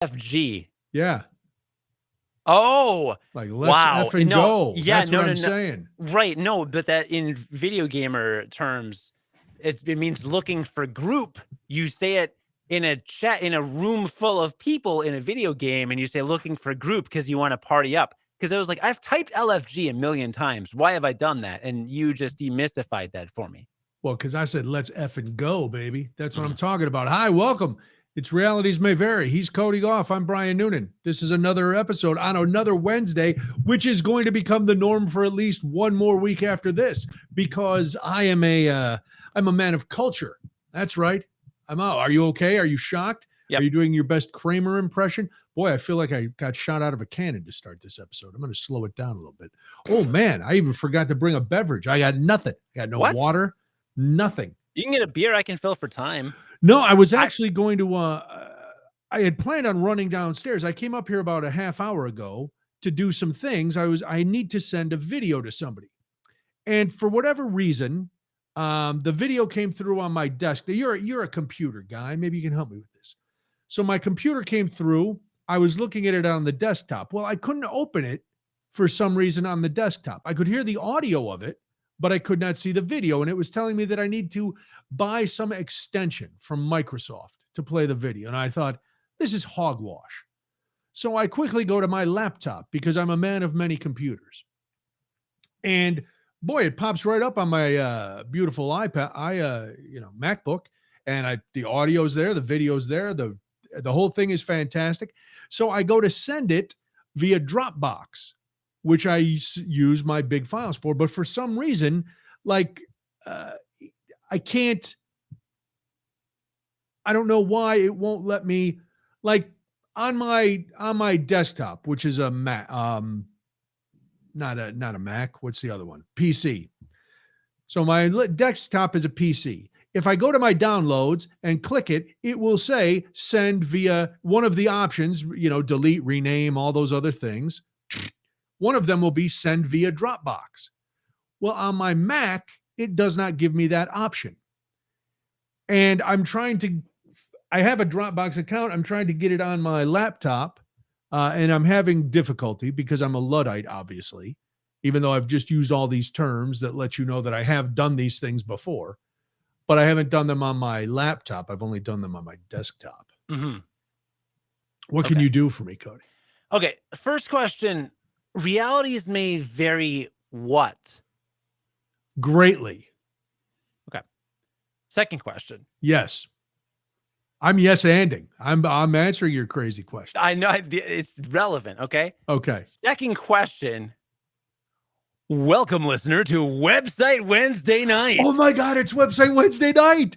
FG. Yeah. Oh, Like, let's wow. effing go. Yeah, That's what I'm saying. Right. No, but that in video gamer terms, it means looking for group. You say it in a chat, in a room full of people in a video game, and you say looking for group because you want to party up. Because I was like, I've typed LFG a million times. Why have I done that? And you just demystified that for me. Well, because I said, let's effing go, baby. That's what I'm talking about. Hi, welcome. It's Realities May Vary. He's Cody Gough. I'm Brian Noonan. This is another episode on another Wednesday, which is going to become the norm for at least one more week after this, because I'm a man of culture. That's right. I'm out. Are you okay? Are you shocked? Yep. Are you doing your best Kramer impression? Boy, I feel like I got shot out of a cannon to start this episode. I'm going to slow it down a little bit. Oh, man, I even forgot to bring a beverage. I got nothing. I got no water, nothing. You can get a beer I can fill for time. No, I was actually going to, I had planned on running downstairs. I came up here about a half hour ago to do some things. I need to send a video to somebody. And for whatever reason, the video came through on my desk. You're a computer guy. Maybe you can help me with this. So my computer came through. I was looking at it on the desktop. Well, I couldn't open it for some reason on the desktop. I could hear the audio of it, but I could not see the video. And it was telling me that I need to buy some extension from Microsoft to play the video. And I thought, this is hogwash. So I quickly go to my laptop because I'm a man of many computers. And boy, it pops right up on my beautiful iPad, MacBook. And the audio's there, the video's there, the whole thing is fantastic. So I go to send it via Dropbox, which I use my big files for. But for some reason, I can't, I don't know why it won't let me, like on my desktop, which is a Mac, not a Mac. What's the other one? PC. So my desktop is a PC. If I go to my downloads and click it, it will say send via one of the options, delete, rename, all those other things. One of them will be send via Dropbox. Well, on my Mac, it does not give me that option. And I have a Dropbox account. I'm trying to get it on my laptop, and I'm having difficulty because I'm a Luddite, obviously, even though I've just used all these terms that let you know that I have done these things before, but I haven't done them on my laptop. I've only done them on my desktop. Mm-hmm. What can you do for me, Cody? Okay, first question. Realities may vary what? Greatly. Okay. Second question. Yes. I'm yes-anding. I'm answering your crazy question. I know it's relevant. Okay. Okay. Second question. Welcome, listener, to Website Wednesday night. Oh my God, it's Website Wednesday night.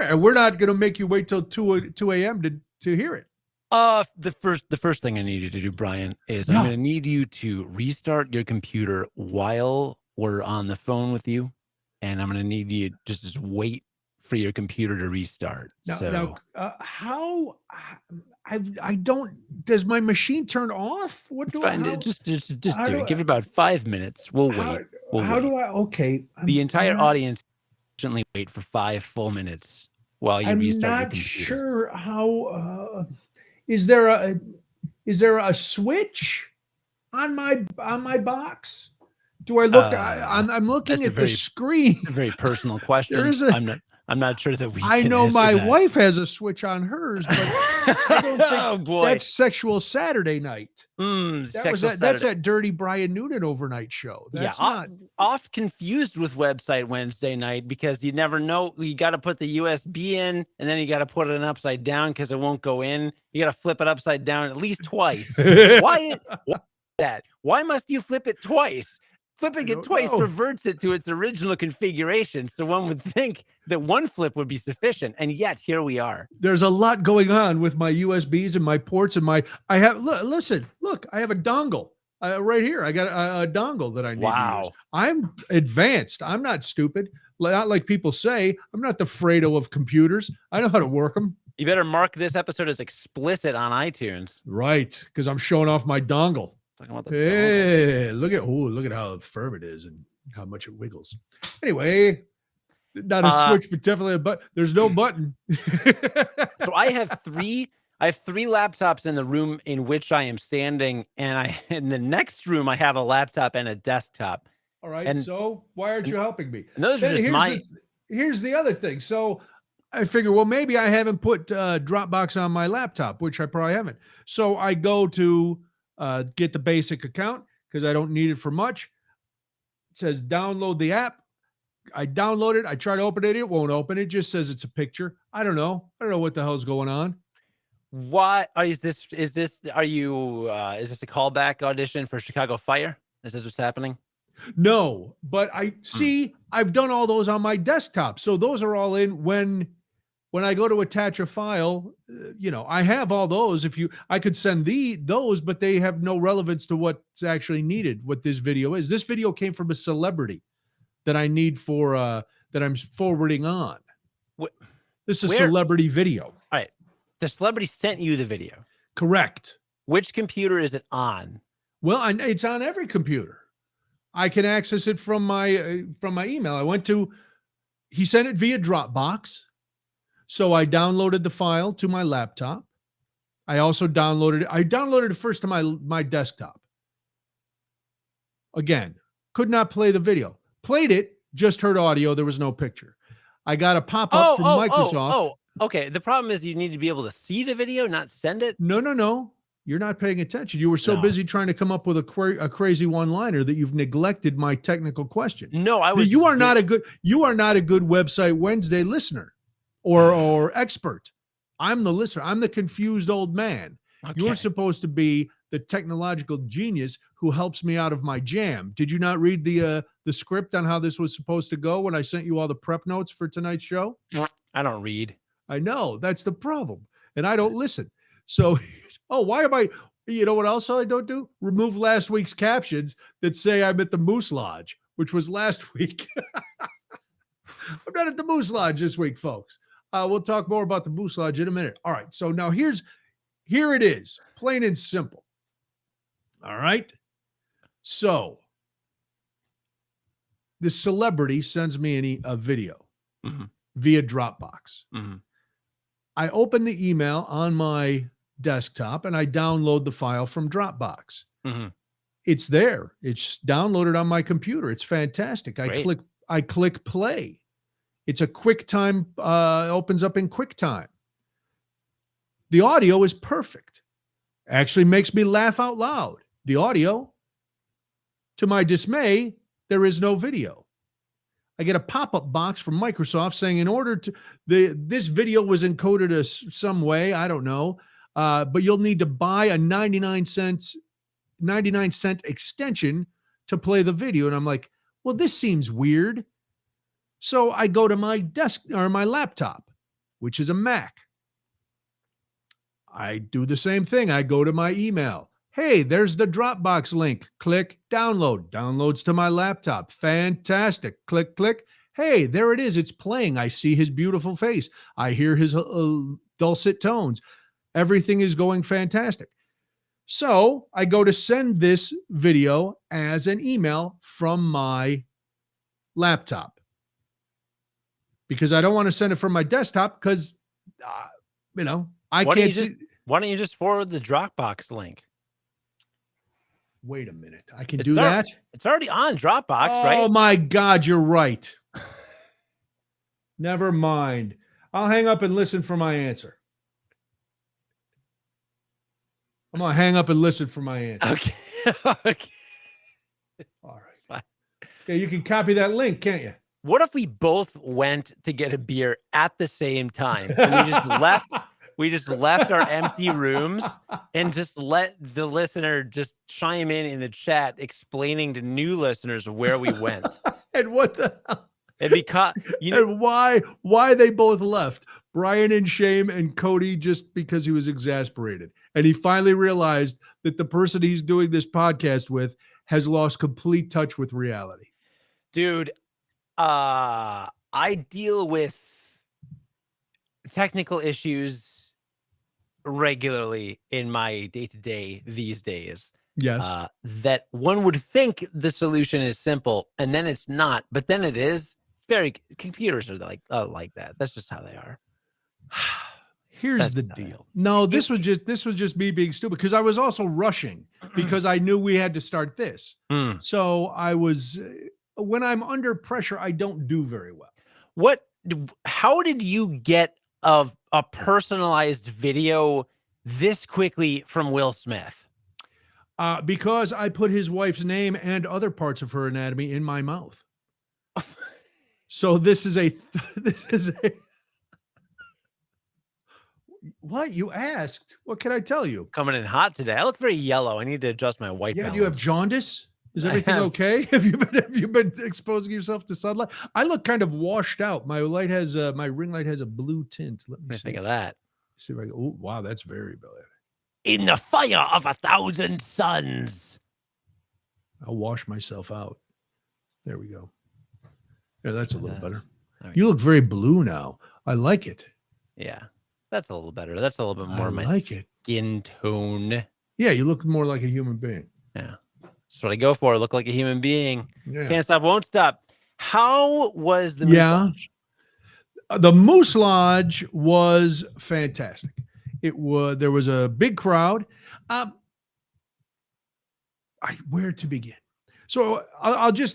And we're not going to make you wait till 2 a.m. to hear it. The first thing I need you to do, Brian, is I'm going to need you to restart your computer while we're on the phone with you. And I'm going to need you to just wait for your computer to restart. How I don't, does my machine turn off? Just do it. Give it about 5 minutes. We'll wait. Okay. The entire audience patiently wait for 5 full minutes while you restart your computer. I'm not sure how, is there a switch on my box? Do I look? I'm looking at the screen. A very personal question. I'm not sure that we. I know my wife has a switch on hers, but I don't think that's Sexual Saturday Night. That's that dirty Brian Noonan overnight show. That's not oft confused with Website Wednesday night because you never know. You got to put the USB in, and then you got to put it upside down because it won't go in. You got to flip it upside down at least twice. Why that? Why must you flip it twice? Flipping it twice reverts it to its original configuration. So one would think that one flip would be sufficient. And yet here we are. There's a lot going on with my USBs and my ports and I have a dongle right here. I got a dongle that I need to use. I'm advanced. I'm not stupid. Not like people say. I'm not the Fredo of computers. I know how to work them. You better mark this episode as explicit on iTunes. Right. Because I'm showing off my dongle. Hey, look at how firm it is and how much it wiggles. Anyway, Not a switch, but definitely a button. There's no button. So I have three laptops in the room in which I am standing, and in the next room I have a laptop and a desktop. All right. And so why aren't you helping me? And those are just here's the other thing. So I figure, well, maybe I haven't put Dropbox on my laptop, which I probably haven't. So I go to get the basic account because I don't need it for much. It says download the app. I download it. I try to open it. It won't open. It just says it's a picture. I don't know what the hell's going on. What is this? Is this a callback audition for Chicago Fire? Is this what's happening? No, but I see I've done all those on my desktop. So those are all in when I go to attach a file, I have all those. I could send those, but they have no relevance to what's actually needed, what this video is. This video came from a celebrity that I need for that I'm forwarding on. This is a celebrity video. All right. The celebrity sent you the video. Correct. Which computer is it on? Well, it's on every computer. I can access it from my email. He sent it via Dropbox. So I downloaded the file to my laptop. I also downloaded it first to my desktop. Again, could not play the video. Played it, just heard audio. There was no picture. I got a pop-up from Microsoft. Okay. The problem is you need to be able to see the video, not send it. No. You're not paying attention. You were so busy trying to come up with a crazy one-liner that you've neglected my technical question. No, I was. You are not a good Website Wednesday listener or expert. I'm the listener. I'm the confused old man. Okay. You're supposed to be the technological genius who helps me out of my jam. Did you not read the script on how this was supposed to go when I sent you all the prep notes for tonight's show? I don't read. I know. That's the problem. And I don't listen. So, why am I, what else I don't do? Remove last week's captions that say I'm at the Moose Lodge, which was last week. I'm not at the Moose Lodge this week, folks. We'll talk more about the Moose Lodge in a minute. All right. So now here it is, plain and simple. All right. So the celebrity sends me a video via Dropbox. Mm-hmm. I open the email on my desktop and I download the file from Dropbox. Mm-hmm. It's there. It's downloaded on my computer. It's fantastic. I click play. It's a QuickTime, opens up in QuickTime. The audio is perfect. Actually makes me laugh out loud. The audio, to my dismay, there is no video. I get a pop-up box from Microsoft saying in order to this video was encoded some way, I don't know, but you'll need to buy a 99-cent extension to play the video. And I'm like, well, this seems weird. So I go to my desk or my laptop, which is a Mac. I do the same thing. I go to my email. Hey, there's the Dropbox link. Click download. Downloads to my laptop. Fantastic. Click, click. Hey, there it is. It's playing. I see his beautiful face. I hear his dulcet tones. Everything is going fantastic. So I go to send this video as an email from my laptop because I don't want to send it from my desktop because, I can't see. Why don't you just forward the Dropbox link? Wait a minute. I can do that? It's already on Dropbox, right? Oh, my God. You're right. Never mind. I'll hang up and listen for my answer. I'm going to hang up and listen for my answer. Okay. Okay. All right. Okay, you can copy that link, can't you? What if we both went to get a beer at the same time and we just left? We just left our empty rooms and just let the listener just chime in the chat, explaining to new listeners where we went and what the hell, and why they both left. Brian in shame and Cody just because he was exasperated, and he finally realized that the person he's doing this podcast with has lost complete touch with reality. Dude, I deal with technical issues regularly in my day-to-day these days. Yes. That one would think the solution is simple, and then it's not, but then it is. computers are like that. That's just how they are. Here's the deal. No, this was just me being stupid because I was also rushing because I knew we had to start this. So I was when I'm under pressure, I don't do very well. How did you get a personalized video this quickly from Will Smith? Because I put his wife's name and other parts of her anatomy in my mouth. So this is a what you asked? What can I tell you? Coming in hot today. I look very yellow. I need to adjust my white balance. Do you have jaundice? Is everything okay? Have you been exposing yourself to sunlight? I look kind of washed out. My light has my ring light has a blue tint. Let me see. Think of that. See if I go. Oh, wow, that's very bad. In the fire of 1,000 suns. I'll wash myself out. There we go. Yeah, that's a little better. You look very blue now. I like it. Yeah, that's a little better. That's a little bit more my skin tone. Yeah, you look more like a human being. Yeah, that's what I go for. Look like a human being. Yeah. Can't stop, won't stop. How was the Moose Lodge? The Moose Lodge was fantastic. There was a big crowd. Where to begin? So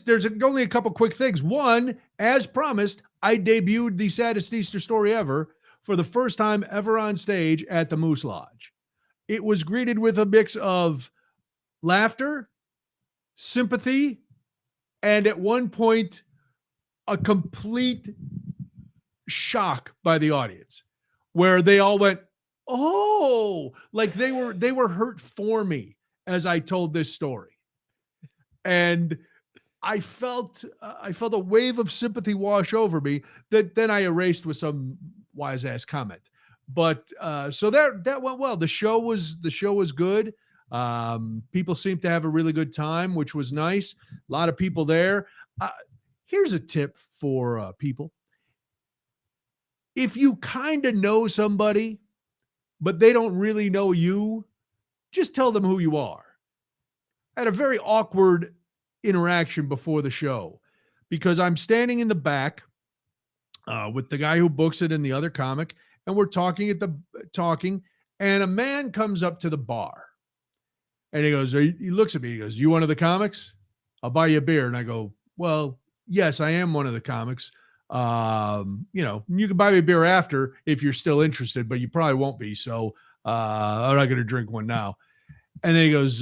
there's only a couple quick things. One, as promised, I debuted the saddest Easter story ever for the first time ever on stage at the Moose Lodge. It was greeted with a mix of laughter, sympathy, and at one point, a complete shock by the audience where they all went, oh, like they were hurt for me as I told this story. And I felt a wave of sympathy wash over me that then I erased with some wise ass comment. But so that went well. The show was good. People seemed to have a really good time, which was nice. A lot of people there. Here's a tip for people. If you kind of know somebody, but they don't really know you, just tell them who you are. I had a very awkward interaction before the show because I'm standing in the back with the guy who books it and the other comic, and we're talking and a man comes up to the bar and he goes, he looks at me, he goes, you one of the comics? I'll buy you a beer. And I go, well, yes, I am one of the comics. You can buy me a beer after if you're still interested, but you probably won't be. So I'm not going to drink one now. And then he goes,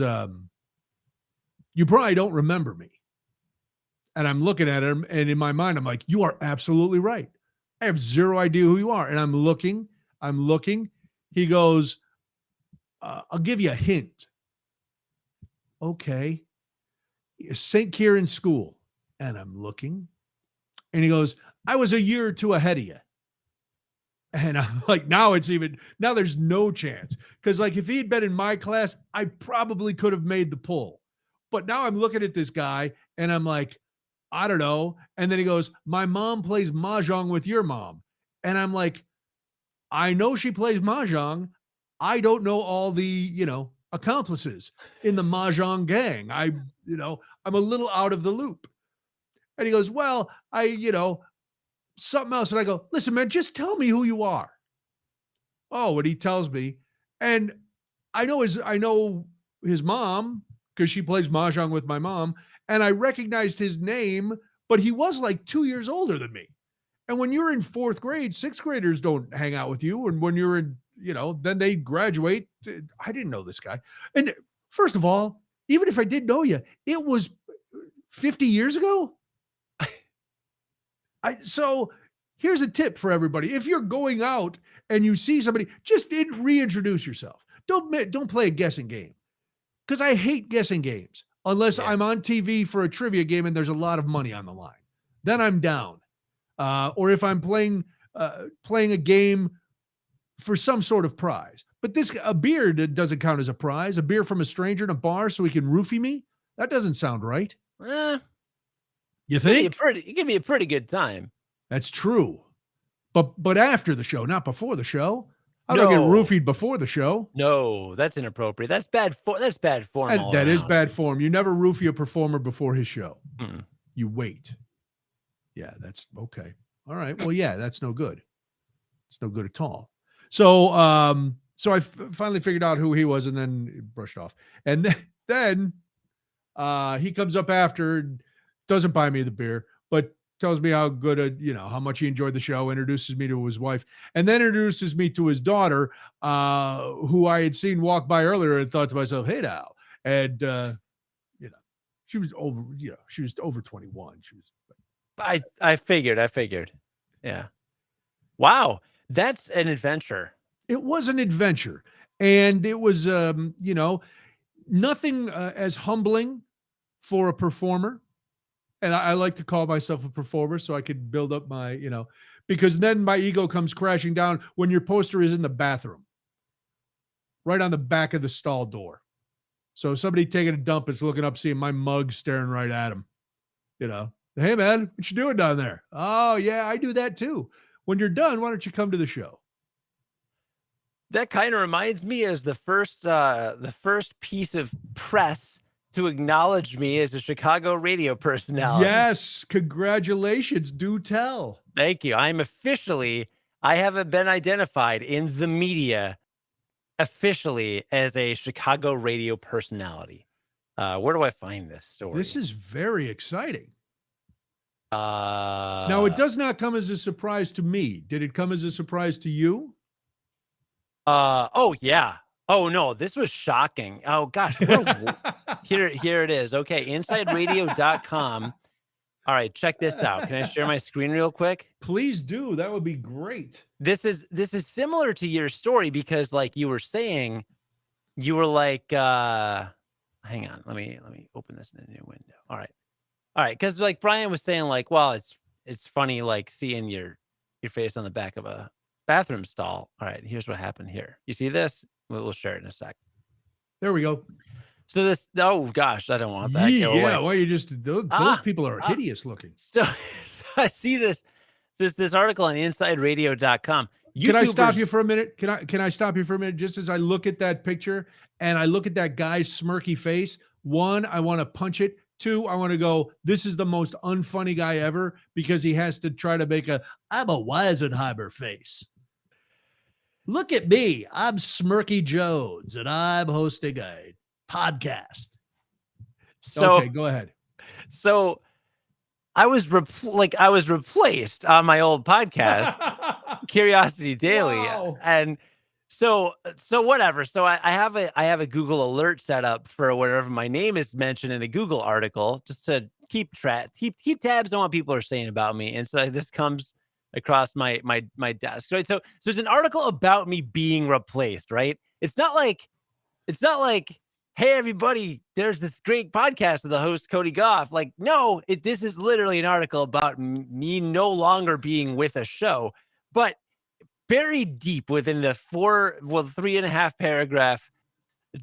you probably don't remember me. And I'm looking at him, and in my mind, I'm like, you are absolutely right. I have zero idea who you are. And I'm looking. He goes, I'll give you a hint. Okay. St. Kieran's School. And I'm looking. And he goes, I was a year or two ahead of you. And I'm like, now there's no chance. Because like if he had been in my class, I probably could have made the pull. But now I'm looking at this guy and I'm like, I don't know. And then he goes, my mom plays mahjong with your mom. And I'm like, I know she plays mahjong. I don't know all the, accomplices in the mahjong gang. I'm a little out of the loop. And he goes, well, something else. And I go, listen, man, just tell me who you are. Oh, and he tells me. And I know his mom, because she plays mahjong with my mom. And I recognized his name, but he was like 2 years older than me. And when you're in fourth grade, sixth graders don't hang out with you. And when you're in, then they graduate. I didn't know this guy. And first of all, even if I did know you, it was 50 years ago. So here's a tip for everybody. If you're going out and you see somebody, just reintroduce yourself. Don't play a guessing game. Because I hate guessing games unless I'm on TV for a trivia game and there's a lot of money on the line. Then I'm down. Or if I'm playing a game for some sort of prize. But a beer doesn't count as a prize. A beer from a stranger in a bar so he can roofie me? That doesn't sound right. You think? It can be a pretty good time. That's true. But after the show, not before the show. I don't get roofied before the show. No, that's inappropriate. That's bad form. That is bad form. You never roofie a performer before his show. Mm. You wait. Yeah, that's okay. All right. Well, yeah, that's no good. It's no good at all. So, so I finally figured out who he was, and then brushed off. And then he comes up after, doesn't buy me the beer, but tells me how good, how much he enjoyed the show, introduces me to his wife, and then introduces me to his daughter, who I had seen walk by earlier and thought to myself, hey now. And, she was over 21. She was. I figured. Yeah. Wow. That's an adventure. It was an adventure. And it was, nothing as humbling for a performer. And I like to call myself a performer so I could build up my, because then my ego comes crashing down when your poster is in the bathroom, right on the back of the stall door. So somebody taking a dump is looking up, seeing my mug staring right at him. Hey man, what you doing down there? Oh yeah, I do that too. When you're done, why don't you come to the show? That kind of reminds me as the first piece of press to acknowledge me as a Chicago radio personality. Yes, congratulations. Do tell. Thank you. I have been identified in the media officially as a Chicago radio personality. Where do I find this story? This is very exciting. Now, it does not come as a surprise to me. Did it come as a surprise to you? Oh yeah. Oh no, this was shocking. Oh gosh. Here it is. Okay, insideradio.com. All right, check this out. Can I share my screen real quick? Please do. That would be great. This is similar to your story because like you were saying, you were like hang on, let me open this in a new window. All right, because like Brian was saying, like, well, it's funny like seeing your face on the back of a bathroom stall. All right, here's what happened here. You see this? We'll share it in a sec. There we go. So this, oh gosh, I don't want that. Yeah, why you just those people are hideous looking. So I see this article on insideradio.com. Can I stop you for a minute? Can I stop you for a minute? Just as I look at that picture and I look at that guy's smirky face, one, I want to punch it. Two, I want to go, this is the most unfunny guy ever because he has to try to make I'm a Weisenheimer face. Look at me. I'm Smirky Jones and I'm hosting a podcast. So, okay, go ahead. So I was replaced on my old podcast, Curiosity Daily. Wow. And so whatever. So I have a Google alert set up for whenever my name is mentioned in a Google article, just to keep tabs on what people are saying about me. And so this comes across my desk. Right. So there's an article about me being replaced, right? It's not like, hey everybody, there's this great podcast with the host Cody Gough. Like, no, this is literally an article about me no longer being with a show, but buried deep within the 3.5 paragraph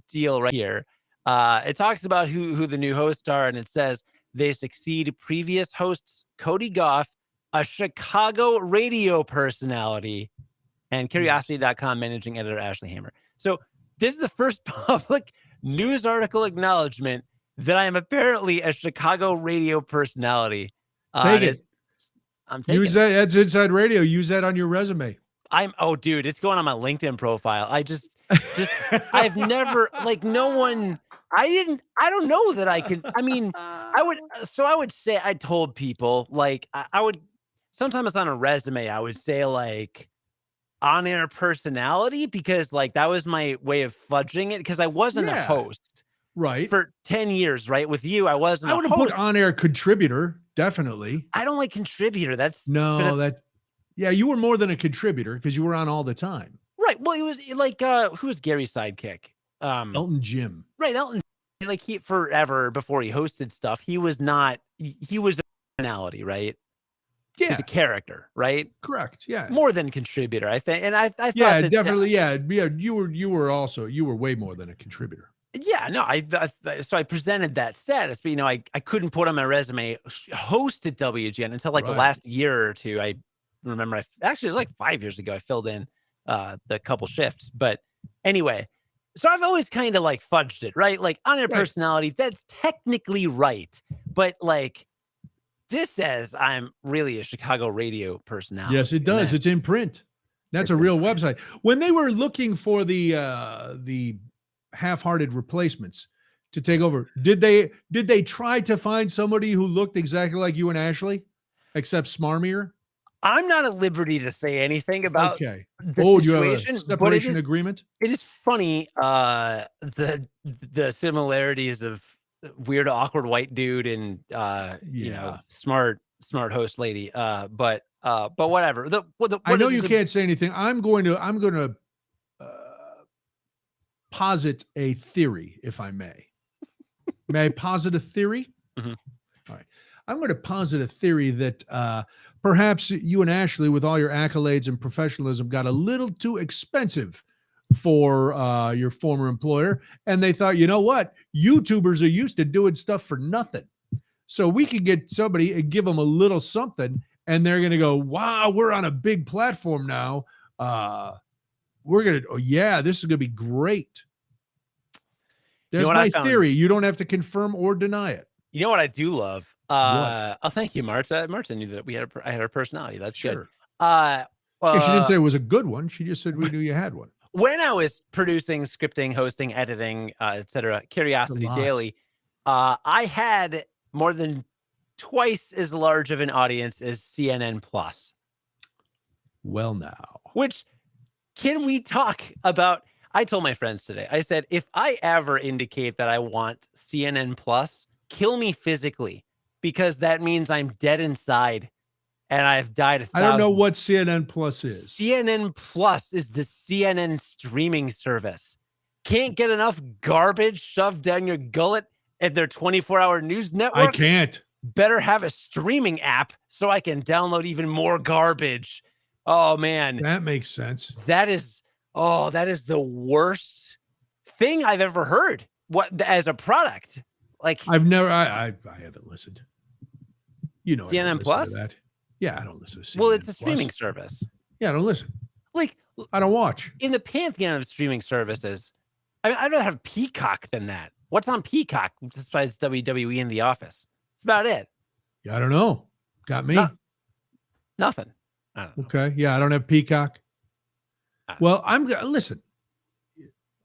deal right here. It talks about who the new hosts are, and it says they succeed previous hosts Cody Gough, a Chicago radio personality, and Curiosity.com managing editor Ashley Hammer. So this is the first public news article acknowledgement that I am apparently a Chicago radio personality. Take it. I'm taking Use that. That's Inside Radio. Use that on your resume. Dude, it's going on my LinkedIn profile. I've never, like, no one, I don't know that I can, I mean, I would say, I told people, like, I would, sometimes on a resume, I would say, like, on-air personality, because, like, that was my way of fudging it, because I wasn't a host. Right. For 10 years, right? With you, I wasn't I would have put on-air contributor, definitely. I don't like contributor. Yeah, you were more than a contributor because you were on all the time. Right. Well, he was like, who was Gary's sidekick? Elton Jim. Right. Elton, like, he forever before he hosted stuff, he was a personality, right? Yeah. He was a character, right? Correct. Yeah. More than contributor, I think. And I thought definitely. Yeah. You were way more than a contributor. Yeah, no, so I presented that status, but I couldn't put on my resume host at WGN until like the last year or two. I remember, it was like 5 years ago. I filled in the couple shifts, but anyway, so I've always kind of like fudged it, right? Like on-air personality, that's technically right, but like This says I'm really a Chicago radio personality. Yes, it does. It's in print. That's a real website. When they were looking for the half-hearted replacements to take over, did they try to find somebody who looked exactly like you and Ashley, except smarmier? I'm not at liberty to say anything about Okay. the Do you have situation, a separation agreement? It is funny, the similarities of weird, awkward white dude and you know, smart host lady. But whatever. I know you can't say anything. I'm going to posit a theory, if I may. May I posit a theory? Mhm. All right. I'm going to posit a theory that perhaps you and Ashley, with all your accolades and professionalism, got a little too expensive for your former employer. And they thought, you know what? YouTubers are used to doing stuff for nothing. So we could get somebody and give them a little something, and they're going to go, wow, we're on a big platform now. We're going to, oh, yeah, this is going to be great. There's my theory. You don't have to confirm or deny it. You know what I do love? Oh, thank you, Marta. Marta knew that I had a personality. That's good. Yeah, she didn't say it was a good one. She just said we knew you had one. When I was producing, scripting, hosting, editing, etc., Curiosity Daily, I had more than twice as large of an audience as CNN Plus. Well, now, which can we talk about? I told my friends today, I said, if I ever indicate that I want CNN Plus, kill me physically, because that means I'm dead inside and I've died 1,000. I don't know what CNN Plus is. CNN Plus is the CNN streaming service. Can't get enough garbage shoved down your gullet at their 24-hour news network? I can't. Better have a streaming app so I can download even more garbage. Oh, man. That makes sense. That is the worst thing I've ever heard. What, as a product? Like, I've never, I haven't listened. You know, CNN Plus? That. Yeah, I don't listen to CNN. Well, it's a streaming service. Yeah, I don't listen. Like, I don't watch. In the pantheon of streaming services, I mean, I'd rather have Peacock than that. What's on Peacock besides WWE and The Office? That's about it. Yeah, I don't know. Got me. Nothing. I don't know. Okay. Yeah, I don't have Peacock. Well, listen.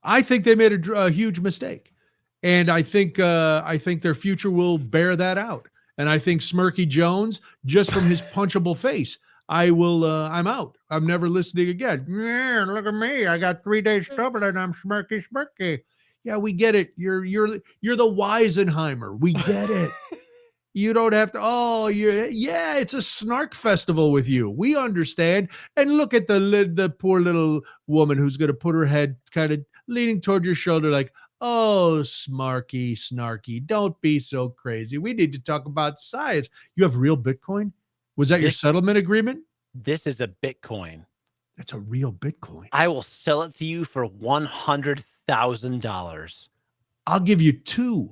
I think they made a huge mistake, and I think their future will bear that out. And I think Smirky Jones, just from his punchable face, I'm out. I'm never listening again. Yeah, look at me. I got 3 days stubborn and I'm smirky. Yeah, we get it. You're the Weisenheimer. We get it. You don't have to. Oh, it's a snark festival with you. We understand. And look at the poor little woman who's going to put her head kind of leaning toward your shoulder like, oh, smarky, snarky, don't be so crazy. We need to talk about science. You have real Bitcoin? Was that your settlement agreement? This is a Bitcoin. That's a real Bitcoin. I will sell it to you for $100,000. I'll give you 2.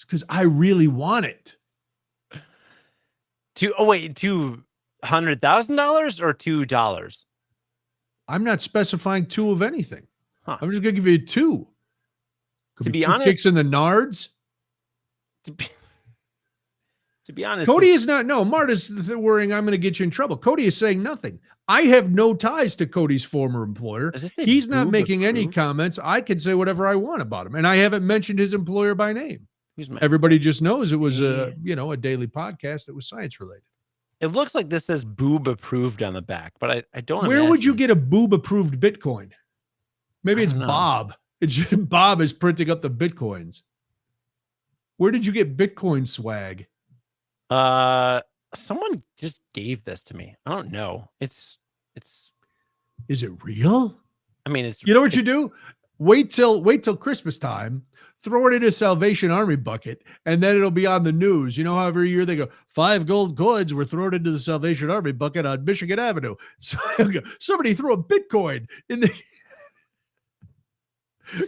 Because I really want it. $200,000 or $2? I'm not specifying 2 of anything. Huh. I'm just gonna give you 2. To be 2 honest, kicks in the nards. To be honest, Cody is not. No, Marta's worrying I'm going to get you in trouble. Cody is saying nothing. I have no ties to Cody's former employer. He's not making any comments. I can say whatever I want about him, and I haven't mentioned his employer by name. Everybody just knows it was a daily podcast that was science related. It looks like this says boob approved on the back, but I don't. Where would you get a boob approved Bitcoin? Maybe it's Bob. Bob is printing up the Bitcoins. Where did you get Bitcoin swag? Someone just gave this to me. I don't know. Is it real? I mean, it's, you know what you do? Wait till Christmas time, throw it in a Salvation Army bucket, and then it'll be on the news. You know how every year they go, 5 gold coins were thrown into the Salvation Army bucket on Michigan Avenue. So somebody threw a Bitcoin in the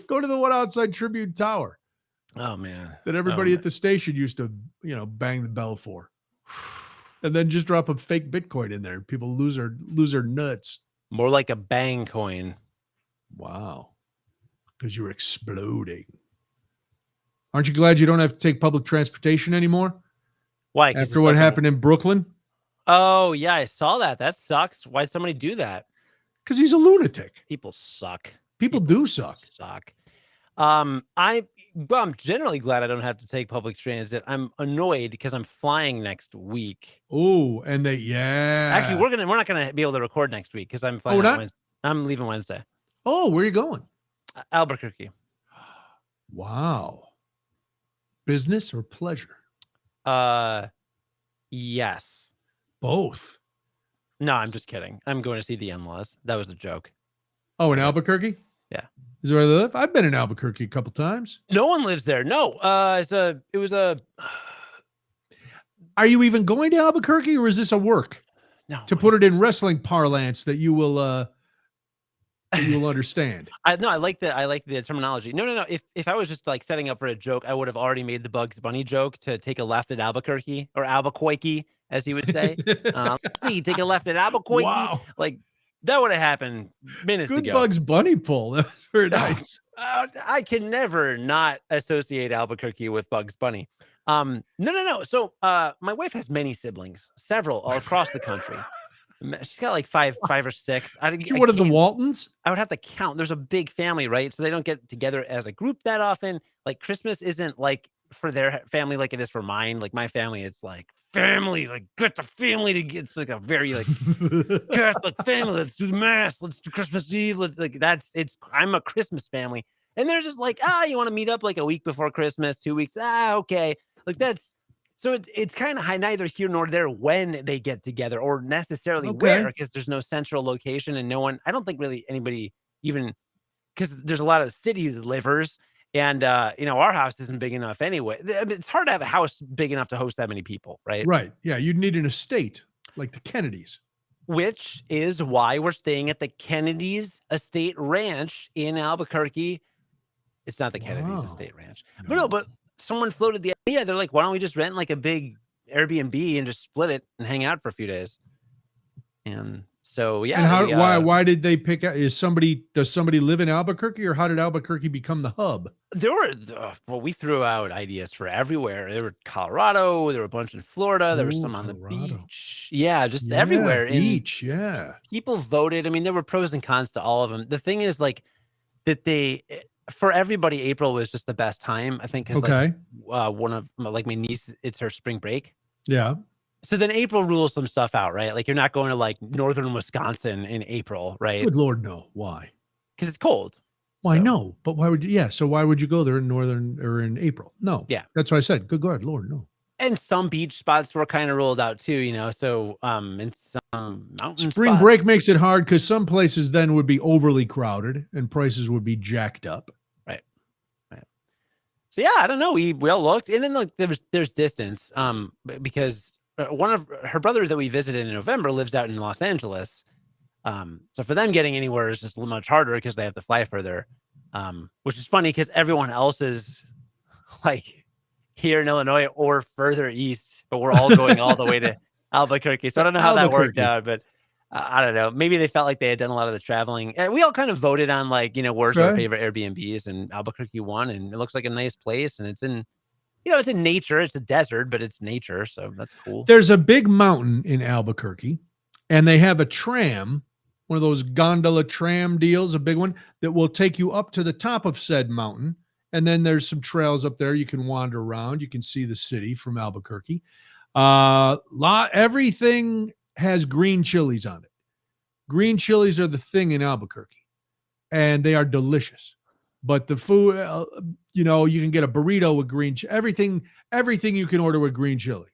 go to the one outside Tribune Tower. Oh man. That everybody at the station used to, bang the bell for. And then just drop a fake Bitcoin in there. People lose their nuts. More like a bang coin. Wow. Because you're exploding. Aren't you glad you don't have to take public transportation anymore? Why? 'Cause After it's what like happened in Brooklyn? Oh, yeah, I saw that. That sucks. Why'd somebody do that? Because he's a lunatic. People suck. People do suck. Suck. I'm generally glad I don't have to take public transit. I'm annoyed because I'm flying next week. Oh, and Actually, we're not gonna be able to record next week because I'm flying out Wednesday. I'm leaving Wednesday. Oh, where are you going? Albuquerque. Wow. Business or pleasure? Yes. Both. No, I'm just kidding. I'm going to see the in-laws. That was a joke. Oh, in Albuquerque? Yeah. Is that where they live? I've been in Albuquerque a couple times. No one lives there. No. It was a Are you even going to Albuquerque, or is this a work? No. To put it in wrestling parlance that you will understand. I like the terminology. No. If I was just like setting up for a joke, I would have already made the Bugs Bunny joke to take a left at Albuquerque, or Albuquerque, as he would say. See, take a left at Albuquerque. Wow. Like that would have happened minutes ago. Good Bugs Bunny pull. That was very nice. I can never not associate Albuquerque with Bugs Bunny. No. So my wife has many siblings, several all across the country. She's got like five or six. You one of the Waltons? I would have to count. There's a big family, right? So they don't get together as a group that often. Like Christmas isn't like for their family like it is for mine. Like my family, it's like family, like get the family to get. It's like a very like Catholic family. Let's do the mass. Let's do Christmas Eve. I'm a Christmas family, and they're just like, you want to meet up like a week before Christmas, 2 weeks? Okay, like that's. So it's kind of neither here nor there when they get together or necessarily where, because there's no central location and no one. I don't think really anybody even, because there's a lot of city livers, and our house isn't big enough anyway. It's hard to have a house big enough to host that many people, right? Right. Yeah, you'd need an estate like the Kennedys. Which is why we're staying at the Kennedys Estate Ranch in Albuquerque. It's not the Kennedys Estate Ranch, but someone floated the idea. They're like, why don't we just rent like a big Airbnb and just split it and hang out for a few days? And so, yeah. And why did they pick out? Does somebody live in Albuquerque, or how did Albuquerque become the hub? We threw out ideas for everywhere. There were Colorado. There were a bunch in Florida. There were some on the beach. Yeah, just everywhere. Beach, yeah. People voted. I mean, there were pros and cons to all of them. The thing is like that for everybody, April was just the best time, I think. One of my niece, it's her spring break. Yeah. So then April rules some stuff out, right? Like you're not going to like northern Wisconsin in April, right? Good Lord, no. Why? Because it's cold. Why no? But why would you? Yeah. So why would you go there in northern or in April? No. Yeah. That's why I said, good God, Lord, no. And some beach spots were kind of ruled out too, So and some mountain spring spots. Break makes it hard because some places then would be overly crowded and prices would be jacked up. Right. So yeah, I don't know. We all looked, and then like there's distance. Because one of her brothers that we visited in November lives out in Los Angeles. So for them getting anywhere is just much harder because they have to fly further. Which is funny because everyone else is like here in Illinois or further east, but we're all going all the way to Albuquerque. So I don't know how that worked out, but I don't know. Maybe they felt like they had done a lot of the traveling. And we all kind of voted on like, where's our favorite Airbnbs, and Albuquerque won, and it looks like a nice place, and it's in, it's in nature. It's a desert, but it's nature. So that's cool. There's a big mountain in Albuquerque, and they have a tram, one of those gondola tram deals, a big one that will take you up to the top of said mountain. And then there's some trails up there. You can wander around. You can see the city from Albuquerque. Everything has green chilies on it. Green chilies are the thing in Albuquerque, and they are delicious. But the food, you can get a burrito with green. Everything you can order with green chilies.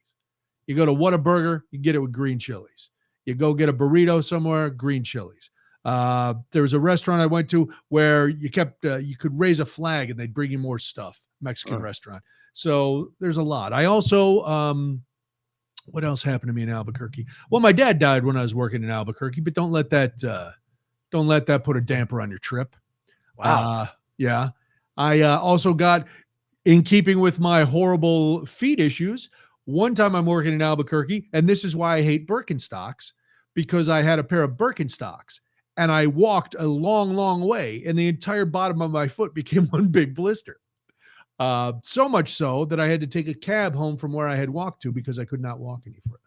You go to Whataburger, you get it with green chilies. You go get a burrito somewhere, green chilies. There was a restaurant I went to where you could raise a flag and they'd bring you more stuff. Mexican restaurant. So there's a lot. I also, what else happened to me in Albuquerque? Well, my dad died when I was working in Albuquerque, but don't let that put a damper on your trip. Wow. Yeah. I also got, in keeping with my horrible feet issues, one time I'm working in Albuquerque, and this is why I hate Birkenstocks, because I had a pair of Birkenstocks. And I walked a long, long way, and the entire bottom of my foot became one big blister. So much so that I had to take a cab home from where I had walked to because I could not walk any further.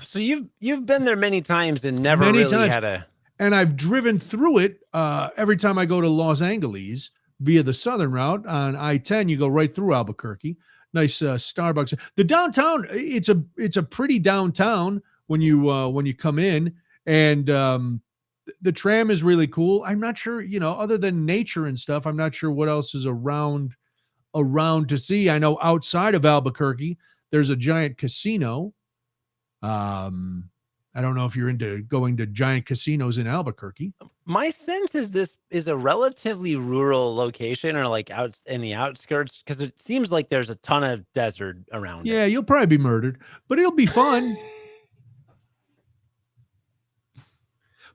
So you've been there many times and never Many really times. had a. And I've driven through it every time I go to Los Angeles via the southern route on I-10. You go right through Albuquerque. Nice Starbucks. The downtown, it's a pretty downtown when you come in, and the tram is really cool. I'm not sure, other than nature and stuff, I'm not sure what else is around to see. I know outside of Albuquerque, there's a giant casino. I don't know if you're into going to giant casinos in Albuquerque. My sense is this is a relatively rural location, or like out in the outskirts, because it seems like there's a ton of desert around. Yeah, you'll probably be murdered, but it'll be fun.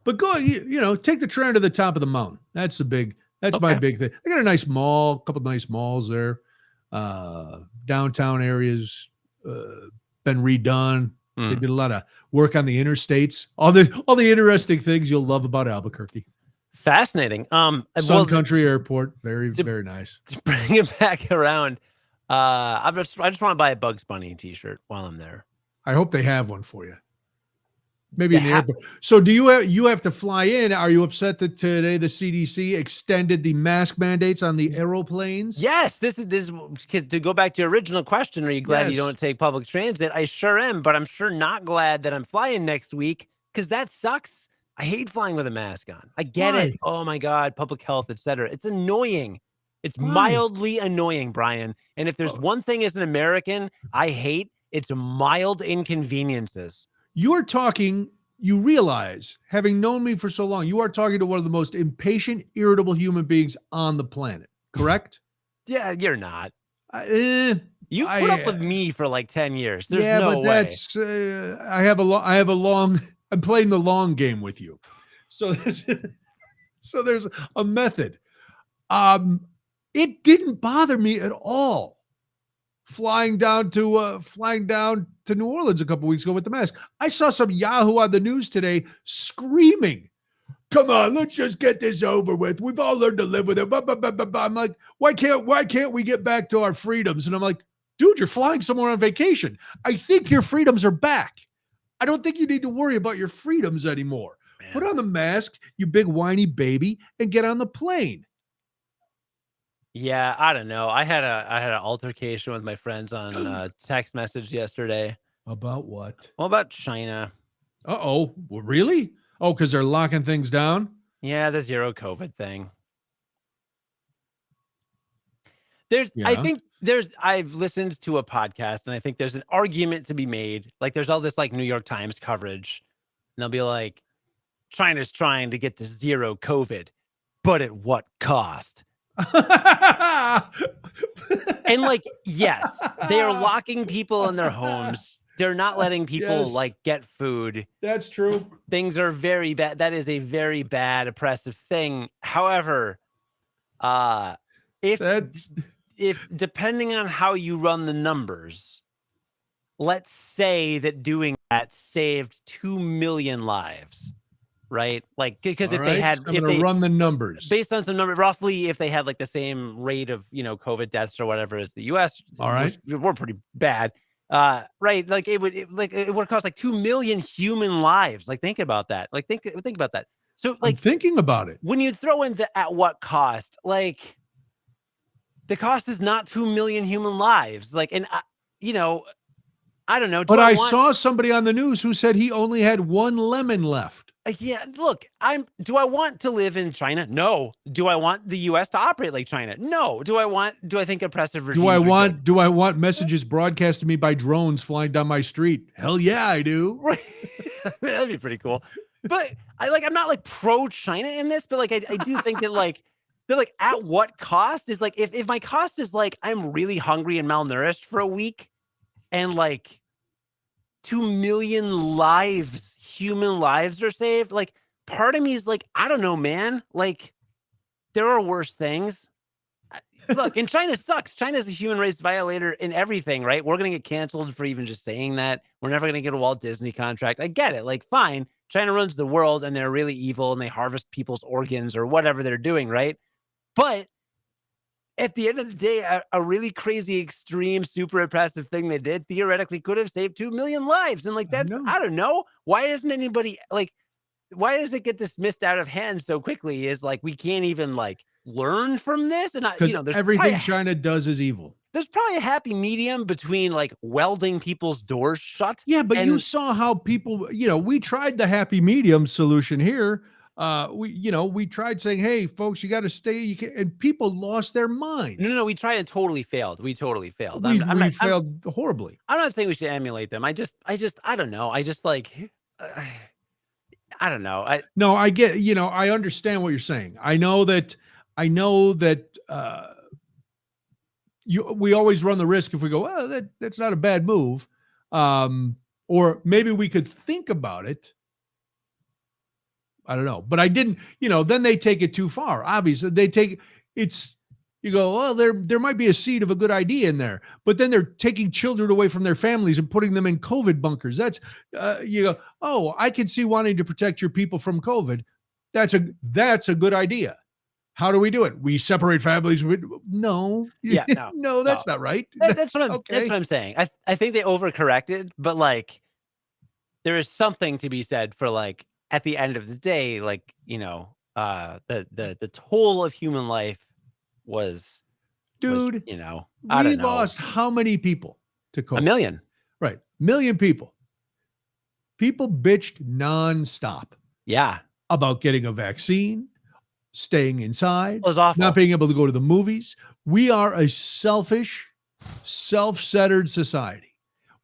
But go, take the train to the top of the mountain. That's my big thing. I got a nice mall, a couple of nice malls there. Downtown areas been redone. They did a lot of work on the interstates. All the interesting things you'll love about Albuquerque. Fascinating. Sun Country Airport, very very nice. To bring it back around, I just want to buy a Bugs Bunny T-shirt while I'm there. I hope they have one for you. Maybe in the airport. So do you have to fly in? Are you upset that today the CDC extended the mask mandates on the aeroplanes? Yes, this is to go back to your original question. Are you glad you don't take public transit? I sure am, but I'm sure not glad that I'm flying next week, because that sucks. I hate flying with a mask on. I get it. Oh my God, public health, etc. It's annoying. It's mildly annoying, Brian. And if there's one thing as an American I hate, it's mild inconveniences. You realize, having known me for so long, you are talking to one of the most impatient, irritable human beings on the planet, correct? Yeah, you're not. You've put up with me for like 10 years. There's no way. That's, I'm playing the long game with you. So there's a method. It didn't bother me at all. Flying down to New Orleans a couple weeks ago with the mask. I saw some Yahoo on the news today screaming, "Come on, let's just get this over with. We've all learned to live with it." I'm like, why can't we get back to our freedoms? And I'm like, dude, you're flying somewhere on vacation. I think your freedoms are back. I don't think you need to worry about your freedoms anymore. Man. Put on the mask, you big whiny baby, and get on the plane. Yeah, I don't know. I had an altercation with my friends on text message yesterday. About what? Well, about China. Well, really? Oh, because they're locking things down? Yeah, the zero COVID thing. I've listened to a podcast, and I think there's an argument to be made. Like, there's all this like New York Times coverage, and they'll be like, China's trying to get to zero COVID, but at what cost? And like, yes, they are locking people in their homes. They're not letting people like get food. That's true. Things are very bad. That is a very bad, oppressive thing. However, if depending on how you run the numbers, let's say that doing that saved 2 million lives. Right? Like, because if they run the numbers based on some number, roughly, if they had like the same rate of, COVID deaths or whatever as the US, all right, we're pretty bad. Right. Like it would cost like 2 million human lives. Like, think about that. Like, think about that. So like, I'm thinking about it. When you throw in the at what cost, like the cost is not 2 million human lives. Like, and I don't know. But I saw somebody on the news who said he only had one lemon left. Yeah, look, do I want to live in China? No. Do I want the US to operate like China? No. Do I think oppressive regimes do I want messages broadcast to me by drones flying down my street? Hell yeah, I do. That'd be pretty cool. But I'm not like pro China in this, but like I do think that like they're like, at what cost is like, if my cost is like I'm really hungry and malnourished for a week, and like 2 million lives, human lives are saved. Like, part of me is like, I don't know, man. Like, there are worse things. Look, and China sucks. China's a human rights violator in everything, right? We're going to get canceled for even just saying that. We're never going to get a Walt Disney contract. I get it. Like, fine. China runs the world and they're really evil and they harvest people's organs or whatever they're doing, right? But at the end of the day, a really crazy, extreme, super oppressive thing they did theoretically could have saved 2 million lives. And like, that's, I don't know. Why isn't anybody like, why does it get dismissed out of hand so quickly? Is like, we can't even like learn from this. And because there's everything China does is evil. There's probably a happy medium between like welding people's doors shut. Yeah, but you saw how people, we tried the happy medium solution here. We tried saying, hey, folks, you got to stay. And people lost their minds. No, we tried and totally failed. We totally failed. We failed horribly. I'm not saying we should emulate them. I don't know. I just like, I don't know. I get, I understand what you're saying. I know that we always run the risk if we go, well, that's not a bad move. Or maybe we could think about it. I don't know, but I didn't, then they take it too far. Obviously you go, well, there might be a seed of a good idea in there, but then they're taking children away from their families and putting them in COVID bunkers. That's, you go, oh, I can see wanting to protect your people from COVID. That's a good idea. How do we do it? We separate families. No. Yeah, no, that's not right. That's what I'm saying. I think they overcorrected, but like, there is something to be said for like, at the end of the day, like, the toll of human life was, dude, I don't know. We lost how many people to COVID? 1 million. Right. 1 million people. People bitched nonstop. Yeah. About getting a vaccine, staying inside, it was awful. Not being able to go to the movies. We are a selfish, self-centered society.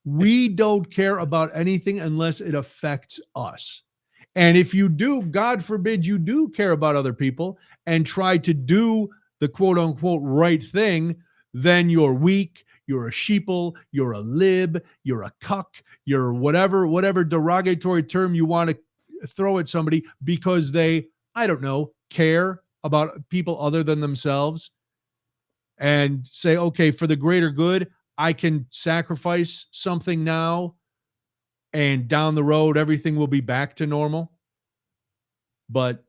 We don't care about anything unless it affects us. And if you do, God forbid you do care about other people and try to do the quote unquote right thing, then you're weak, you're a sheeple, you're a lib, you're a cuck, you're whatever derogatory term you want to throw at somebody because they, I don't know, care about people other than themselves and say, okay, for the greater good, I can sacrifice something now and down the road, everything will be back to normal. But,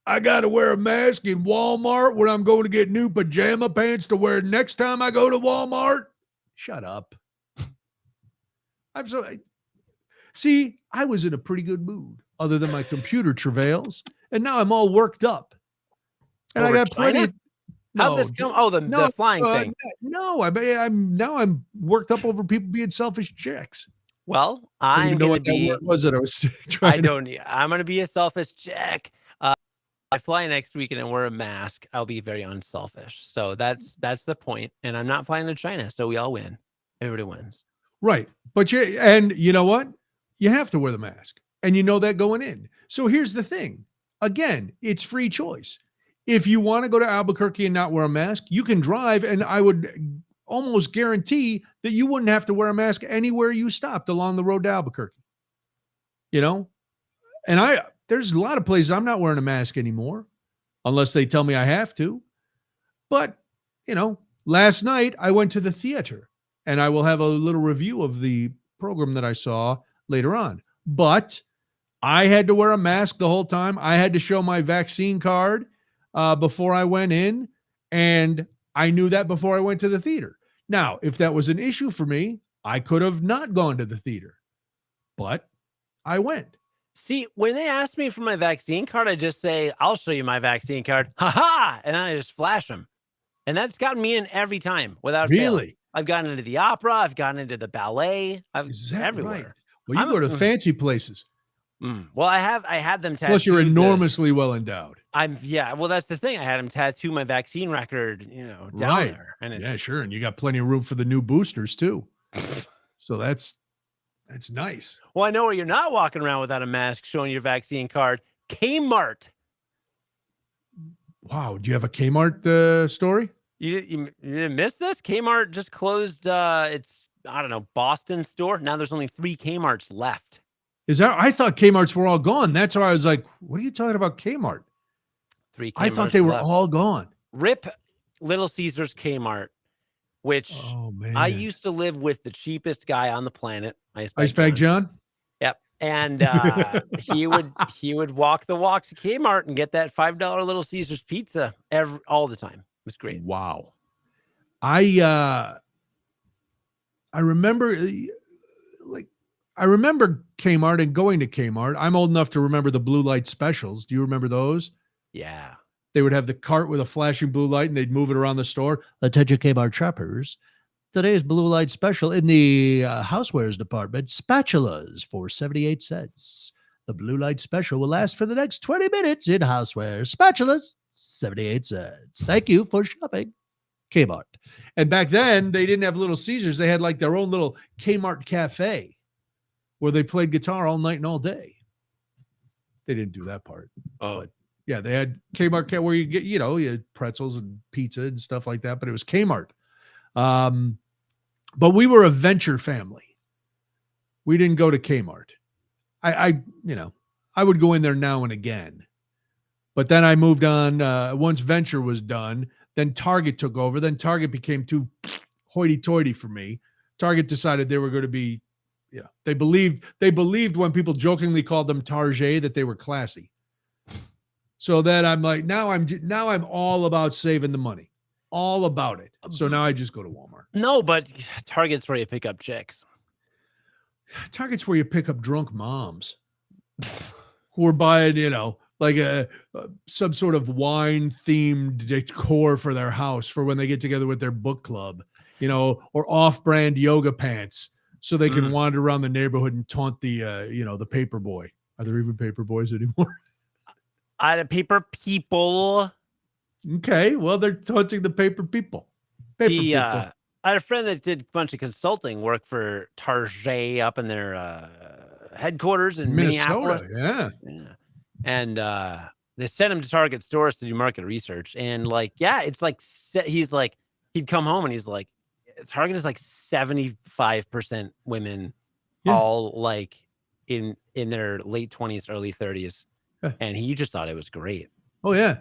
I got to wear a mask in Walmart when I'm going to get new pajama pants to wear next time I go to Walmart. Shut up. I was in a pretty good mood other than my computer travails. And now I'm all worked up. And Over I got China? plenty. How'd this come? Oh, the flying thing. No, I'm worked up over people being selfish chicks. Well, I'm going to be. What was it? I was trying. I'm going to be a selfish chick. I fly next weekend and wear a mask. I'll be very unselfish. So that's the point. And I'm not flying to China, so we all win. Everybody wins. Right, but you know what? You have to wear the mask, and you know that going in. So here's the thing. Again, it's free choice. If you want to go to Albuquerque and not wear a mask, you can drive, and I would almost guarantee that you wouldn't have to wear a mask anywhere you stopped along the road to Albuquerque. And there's a lot of places I'm not wearing a mask anymore, unless they tell me I have to. But, last night I went to the theater, and I will have a little review of the program that I saw later on. But I had to wear a mask the whole time. I had to show my vaccine card before I went in, and I knew that before I went to the theater. Now, if that was an issue for me, I could have not gone to the theater, but I went. See, when they ask me for my vaccine card, I just say, I'll show you my vaccine card. Ha-ha! And then I just flash them. And that's gotten me in every time without fail. I've gotten into the opera. I've gotten into the ballet. Everywhere. Right? Well, you go to fancy places. Well, I had them tattooed. Plus, you're enormously well endowed. Well, that's the thing. I had them tattoo my vaccine record, down there. And yeah, sure. And you got plenty of room for the new boosters too. So that's nice. Well, I know where you're not walking around without a mask showing your vaccine card. Kmart. Wow. Do you have a Kmart story? You didn't miss this? Kmart just closed its, Boston store. Now there's only 3 Kmarts left. I thought Kmarts were all gone. That's why I was like, what are you talking about Kmart? 3 Kmarts I thought they were left. all gone. Rip Little Caesars Kmart, which I used to live with the cheapest guy on the planet. Ice Bag John? Yep. And he would walk the walks to Kmart and get that $5 Little Caesars pizza all the time. was great. Wow. I remember I remember Kmart and going to Kmart. I'm old enough to remember the blue light specials. Do you remember those? Yeah. They would have the cart with a flashing blue light and they'd move it around the store. Attention Kmart shoppers. Today's blue light special in the housewares department, spatulas for 78 cents. The blue light special will last for the next 20 minutes in housewares. Spatulas, 78 cents. Thank you for shopping. Kmart. And back then, they didn't have Little Caesars. They had like their own little Kmart cafe where they played guitar all night and all day. They didn't do that part. Oh. But yeah, they had Kmart where you get, you had pretzels and pizza and stuff like that, but it was Kmart. But we were a venture family. We didn't go to Kmart. I would go in there now and again. But then I moved on. Once venture was done, then Target took over. Then Target became too hoity-toity for me. Target decided they were going to be, they believed when people jokingly called them Target that they were classy. So then I'm like, now I'm all about saving the money. All about it. So now I just go to Walmart. No, but Target's where you pick up chicks. Target's where you pick up drunk moms who are buying, like some sort of wine-themed decor for their house for when they get together with their book club, or off-brand yoga pants so they can wander around the neighborhood and taunt the paper boy. Are there even paper boys anymore? Paper people. Okay, well, they're taunting the paper people. People. I had a friend that did a bunch of consulting work for Target up in their headquarters in Minneapolis. Yeah. And they sent him to Target stores to do market research. And it's like, he'd come home and he's like, Target is like 75% women, all like in their late 20s, early 30s. Yeah. And he just thought it was great. Oh, yeah.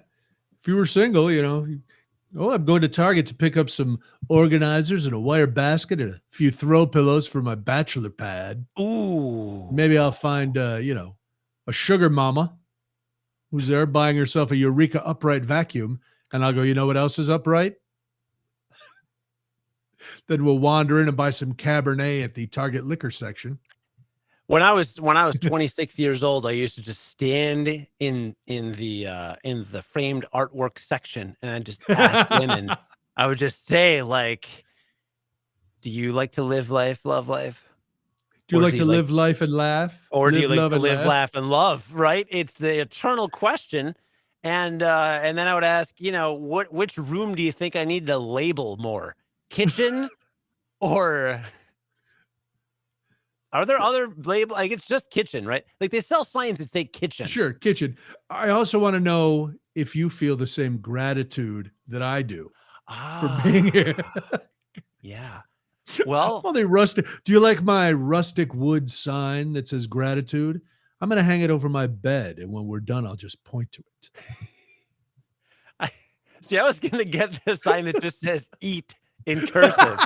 If you were single, I'm going to Target to pick up some organizers and a wire basket and a few throw pillows for my bachelor pad. Ooh. Maybe I'll find, a sugar mama who's there buying herself a Eureka upright vacuum. And I'll go, you know what else is upright? Then we'll wander in and buy some Cabernet at the Target liquor section. When I was 26 years old, I used to just stand in the framed artwork section and I just ask women. I would just say, do you like to live life, love life? Do you like to live life and laugh? Or do you like to live, laugh, and love? Right? It's the eternal question. And then I would ask, which room do you think I need to label more? Kitchen or... Are there other labels? It's just kitchen, right? Like they sell signs that say kitchen. Sure, kitchen. I also want to know if you feel the same gratitude that I do for being here. Yeah. Well, they rustic. Do you like my rustic wood sign that says gratitude? I'm going to hang it over my bed, and when we're done, I'll just point to it. I was going to get the sign that just says eat in cursive.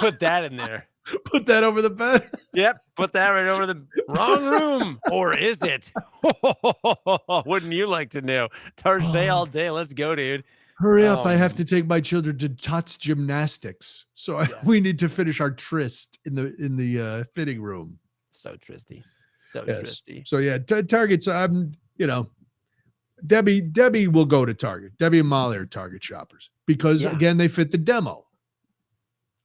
Put that in there. Put that over the bed. Yep. Put that right over the wrong room. Or is it? Wouldn't you like to know? Target all day. Let's go, dude. Hurry up. I have to take my children to Tots gymnastics. So we need to finish our tryst in the fitting room. So tristy. Tristy. So yeah, Target's, Debbie will go to Target. Debbie and Molly are Target shoppers because again, they fit the demo.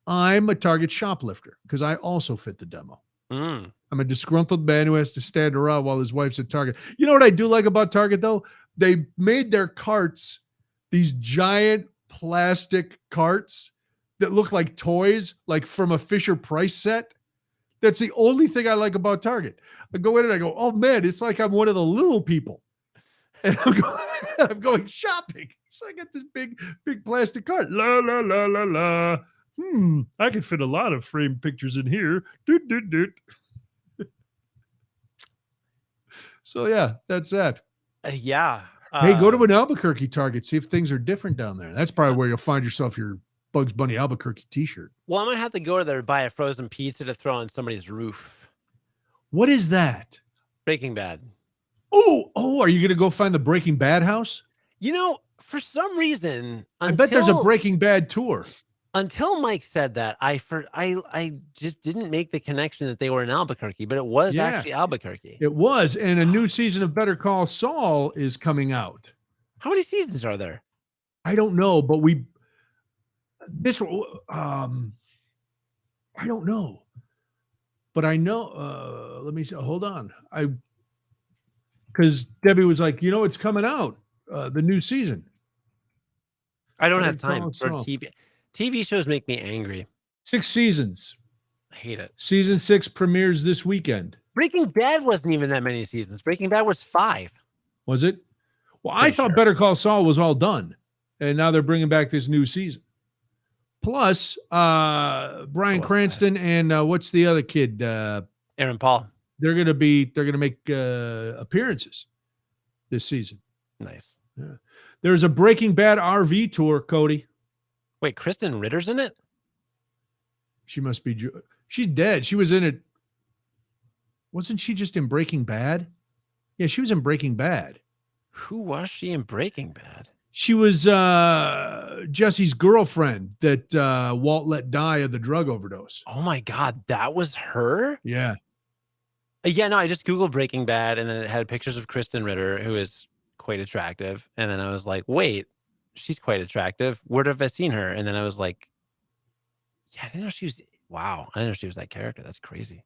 I'm a Target shoplifter because I also fit the demo. I'm a disgruntled man who has to stand around while his wife's at Target. You know what I do like about Target, though? They made their carts these giant plastic carts that look like toys, like from a Fisher-Price set. That's the only thing I like about Target. I go in and I go, oh, man, it's like I'm one of the little people. And I'm going shopping. So I got this big plastic cart. La, la, la, la, la. I can fit a lot of framed pictures in here. Doot, doot, doot. So, yeah, that's that. Yeah. Hey, go to an Albuquerque Target. See if things are different down there. That's probably where you'll find yourself your Bugs Bunny Albuquerque t-shirt. Well, I'm going to have to go there to buy a frozen pizza to throw on somebody's roof. What is that? Breaking Bad. Oh, are you going to go find the Breaking Bad house? For some reason, I bet there's a Breaking Bad tour. Until Mike said that, I just didn't make the connection that they were in Albuquerque, but it was actually Albuquerque. It was, and a new season of Better Call Saul is coming out. How many seasons are there? I don't know, but I don't know. But I know, let me see, hold on. Because Debbie was like, it's coming out, the new season. I don't have time for TV. TV shows make me angry. 6 seasons. I hate it. Season 6 premieres this weekend. Breaking Bad wasn't even that many seasons. Breaking Bad was 5. Was it? Well, I thought Better Call Saul was all done. And now they're bringing back this new season. Plus, Bryan Cranston and what's the other kid? Aaron Paul. They're gonna make appearances this season. Nice. Yeah. There's a Breaking Bad RV tour, Cody. Wait, Kristen Ritter's in it? She must be. She's dead. She was in it. Wasn't she just in Breaking Bad? Yeah, she was in Breaking Bad. Who was she in Breaking Bad? She was Jesse's girlfriend that Walt let die of the drug overdose. Oh my God, that was her? Yeah. Yeah, no, I just Googled Breaking Bad and then it had pictures of Kristen Ritter, who is quite attractive. And then I was like, wait, she's quite attractive. Where have I seen her? And then I was like, yeah, I didn't know she was, wow. I didn't know she was that character. That's crazy.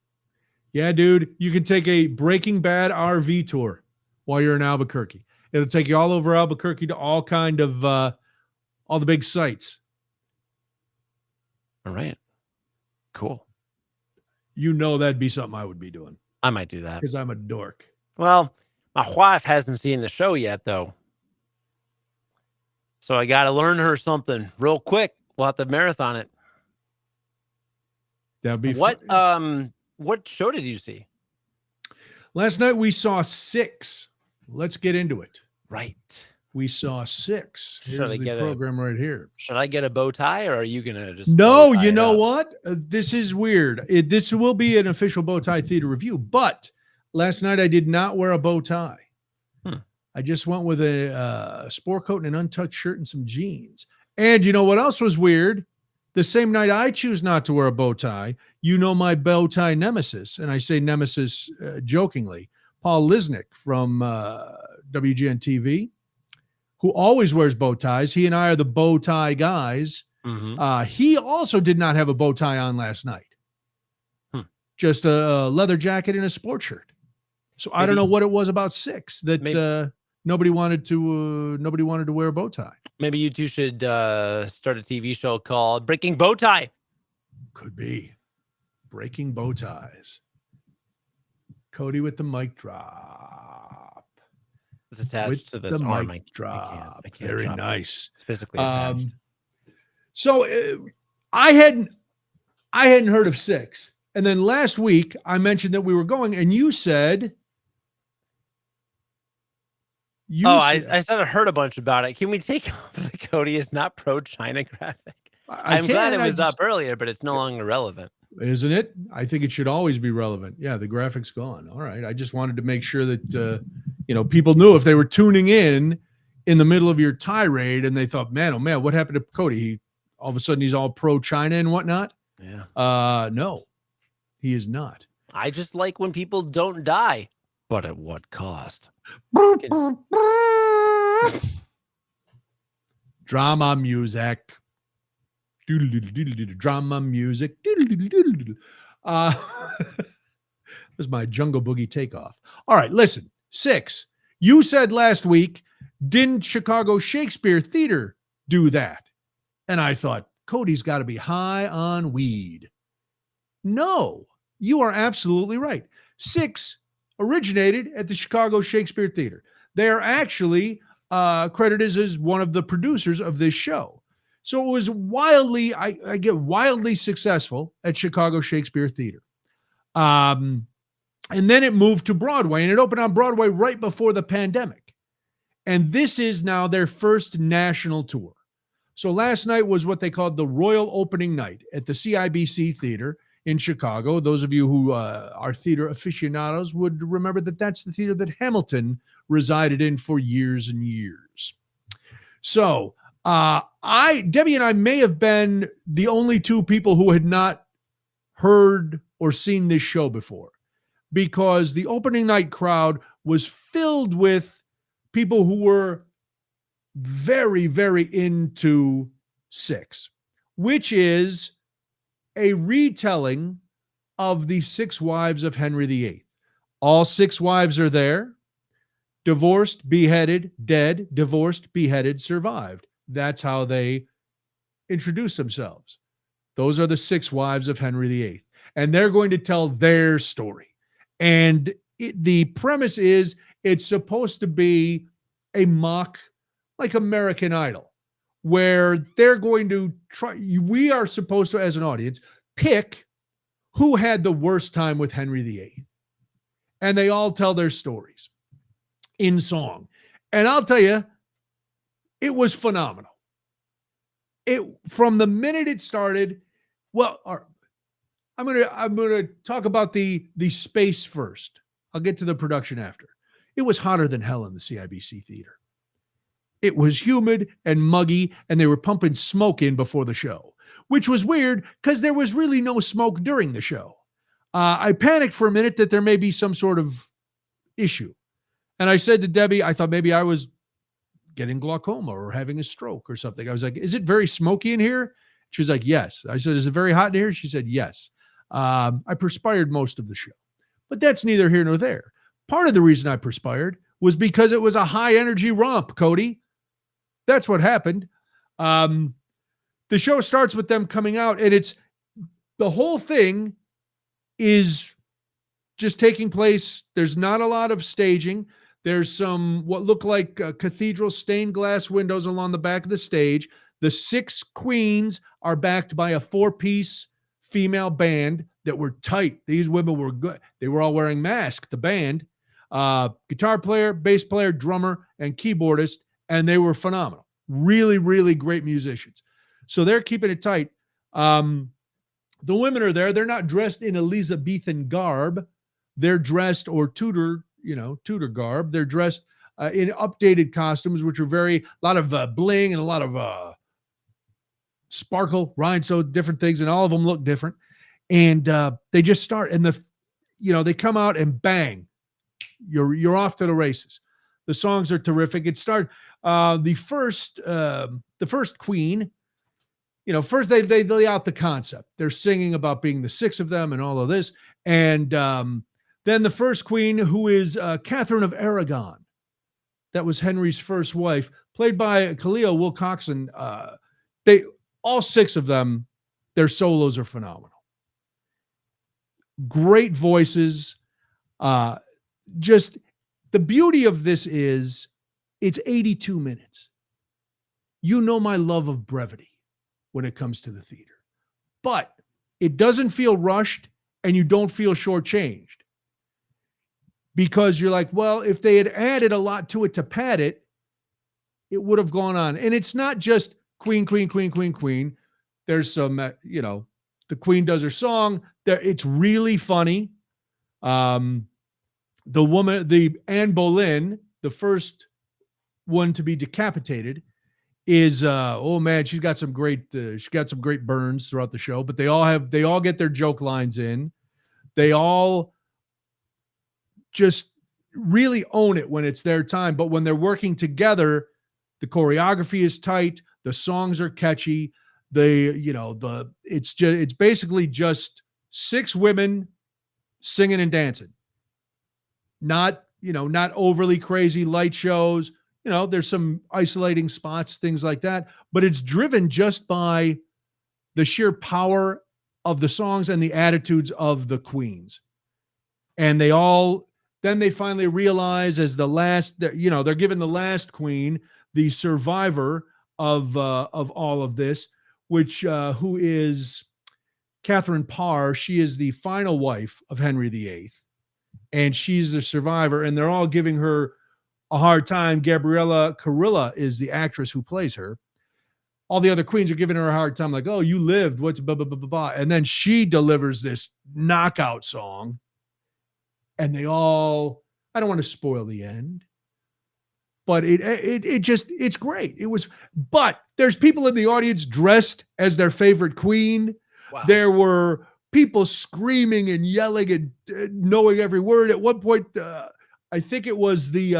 Yeah, dude, you can take a Breaking Bad RV tour while you're in Albuquerque. It'll take you all over Albuquerque to all kind of, all the big sites. All right. Cool. That'd be something I would be doing. I might do that. Because I'm a dork. Well, my wife hasn't seen the show yet, though. So I got to learn her something real quick. We'll have to marathon it. That'd be fun. What show did you see? Last night we saw 6. Let's get into it. Right. We saw 6. Here's the program right here. Should I get a bow tie or are you going to just... No, you know what? This is weird. This will be an official bow tie theater review, but last night I did not wear a bow tie. I just went with a sport coat and an untucked shirt and some jeans. And you know what else was weird? The same night I choose not to wear a bow tie, my bow tie nemesis, and I say nemesis jokingly, Paul Lisnick from WGN TV, who always wears bow ties. He and I are the bow tie guys. Mm-hmm. He also did not have a bow tie on last night. Just a leather jacket and a sports shirt. So I don't know what it was about 6 that nobody wanted to wear a bow tie. Maybe you two should start a TV show called Breaking Bow Tie. Could be. Breaking Bow Ties. Cody with the mic drop. It's attached to this arm. Mic drop. I can't Very nice. It's physically attached. So I hadn't heard of 6. And then last week I mentioned that we were going and you said... I said I heard a bunch about it. Can we take off the Cody is not pro-China graphic? I'm glad it was up earlier, but it's no longer relevant. Isn't it? I think it should always be relevant. Yeah, the graphic's gone. All right. I just wanted to make sure that, people knew if they were tuning in the middle of your tirade and they thought, man, oh man, what happened to Cody? All of a sudden he's all pro-China and whatnot. Yeah. No, he is not. I just like when people don't die. But at what cost? Drama music. Drama music. Was my Jungle Boogie takeoff. All right, listen. 6. You said last week, didn't Chicago Shakespeare Theater do that? And I thought, Cody's got to be high on weed. No, you are absolutely right. 6 originated at the Chicago Shakespeare Theater. They are actually credited as one of the producers of this show. So it was wildly successful at Chicago Shakespeare Theater. And then it moved to Broadway, and it opened on Broadway right before the pandemic. And this is now their first national tour. So last night was what they called the Royal Opening Night at the CIBC Theater in Chicago. Those of you who are theater aficionados would remember that that's the theater that Hamilton resided in for years and years. So Debbie and I may have been the only two people who had not heard or seen this show before, because the opening night crowd was filled with people who were very, very into Six, which is a retelling of the 6 wives of Henry VIII. All 6 wives are there. Divorced, beheaded, dead, divorced, beheaded, survived. That's how they introduce themselves. Those are the 6 wives of Henry VIII. And they're going to tell their story. And the premise is it's supposed to be a mock, like American Idol, where they're going to try. We are supposed to, as an audience, pick who had the worst time with Henry VIII. And they all tell their stories in song. And I'll tell you, it was phenomenal. From the minute it started, well, I'm gonna talk about the space first. I'll get to the production after. It was hotter than hell in the CIBC theater. It was humid and muggy, and they were pumping smoke in before the show, which was weird because there was really no smoke during the show. I panicked for a minute that there may be some sort of issue. And I said to Debbie, I thought maybe I was getting glaucoma or having a stroke or something. I was like, is it very smoky in here? She was like, yes. I said, is it very hot in here? She said, yes. I perspired most of the show, but that's neither here nor there. Part of the reason I perspired was because it was a high energy romp, Cody. That's what happened. The show starts with them coming out, and the whole thing is just taking place. There's not a lot of staging. There's some what look like cathedral stained glass windows along the back of the stage. The 6 queens are backed by a 4-piece female band that were tight. These women were good. They were all wearing masks, the band, guitar player, bass player, drummer, and keyboardist, and they were phenomenal. Really, really great musicians. So they're keeping it tight. The women are there. They're not dressed in Elizabethan garb. They're dressed, or Tudor garb. They're dressed in updated costumes, which are a lot of bling and a lot of sparkle, rhinestone, different things, and all of them look different. And they just start, and they come out and bang, you're off to the races. The songs are terrific. It started the first queen. First they lay out the concept. They're singing about being the 6 of them and all of this, and then the first queen, who is Catherine of Aragon, that was Henry's first wife, played by Kalia Wilcoxon. All 6 of them, their solos are phenomenal. Great voices. Just the beauty of this is it's 82 minutes. You know my love of brevity when it comes to the theater, but it doesn't feel rushed, and you don't feel shortchanged, because you're like, well, if they had added a lot to it to pad it, it would have gone on. And it's not just queen, queen, queen, queen, queen. There's some, the queen does her song. It's really funny. The Anne Boleyn, the first one to be decapitated, is she's got some great burns throughout the show. But they all get their joke lines in. They all just really own it when it's their time. But when they're working together, the choreography is tight. The songs are catchy. It's basically just 6 women singing and dancing. Not overly crazy light shows. There's some isolating spots, things like that, but it's driven just by the sheer power of the songs and the attitudes of the queens. And then they finally realize, as the last, they're given the last queen, the survivor of all of this, who is Catherine Parr. She is the final wife of Henry VIII, and she's the survivor, and they're all giving her a hard time. Gabriella Carilla is the actress who plays her. All the other queens are giving her a hard time, like, oh, you lived, what's blah, blah, blah, blah, blah. And then she delivers this knockout song, and they all, I don't want to spoil the end, but it's great. But there's people in the audience dressed as their favorite queen. Wow. There were people screaming and yelling and knowing every word. At one point, I think it was the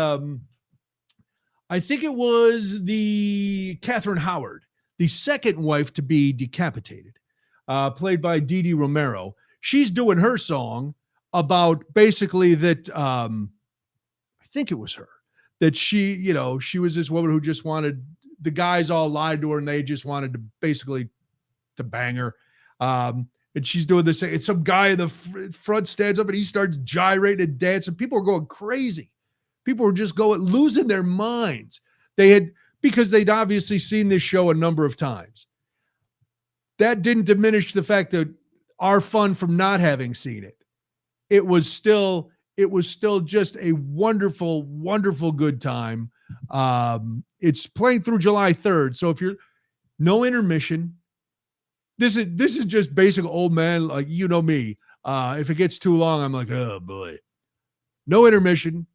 Catherine Howard, the second wife to be decapitated, played by Dee Dee Romero. She's doing her song about basically that. I think it was her, that she was this woman who just wanted, the guys all lied to her and they just wanted to basically to bang her. And she's doing this. It's some guy in the front stands up and he starts gyrating and dancing. People are going crazy. People were just losing their minds. Because they'd obviously seen this show a number of times. That didn't diminish the fact that our fun from not having seen it. It was still just a wonderful, wonderful good time. It's playing through July 3rd. So if you're no intermission, this is just basic old man, like, you know me. If it gets too long, I'm like, oh boy. No intermission.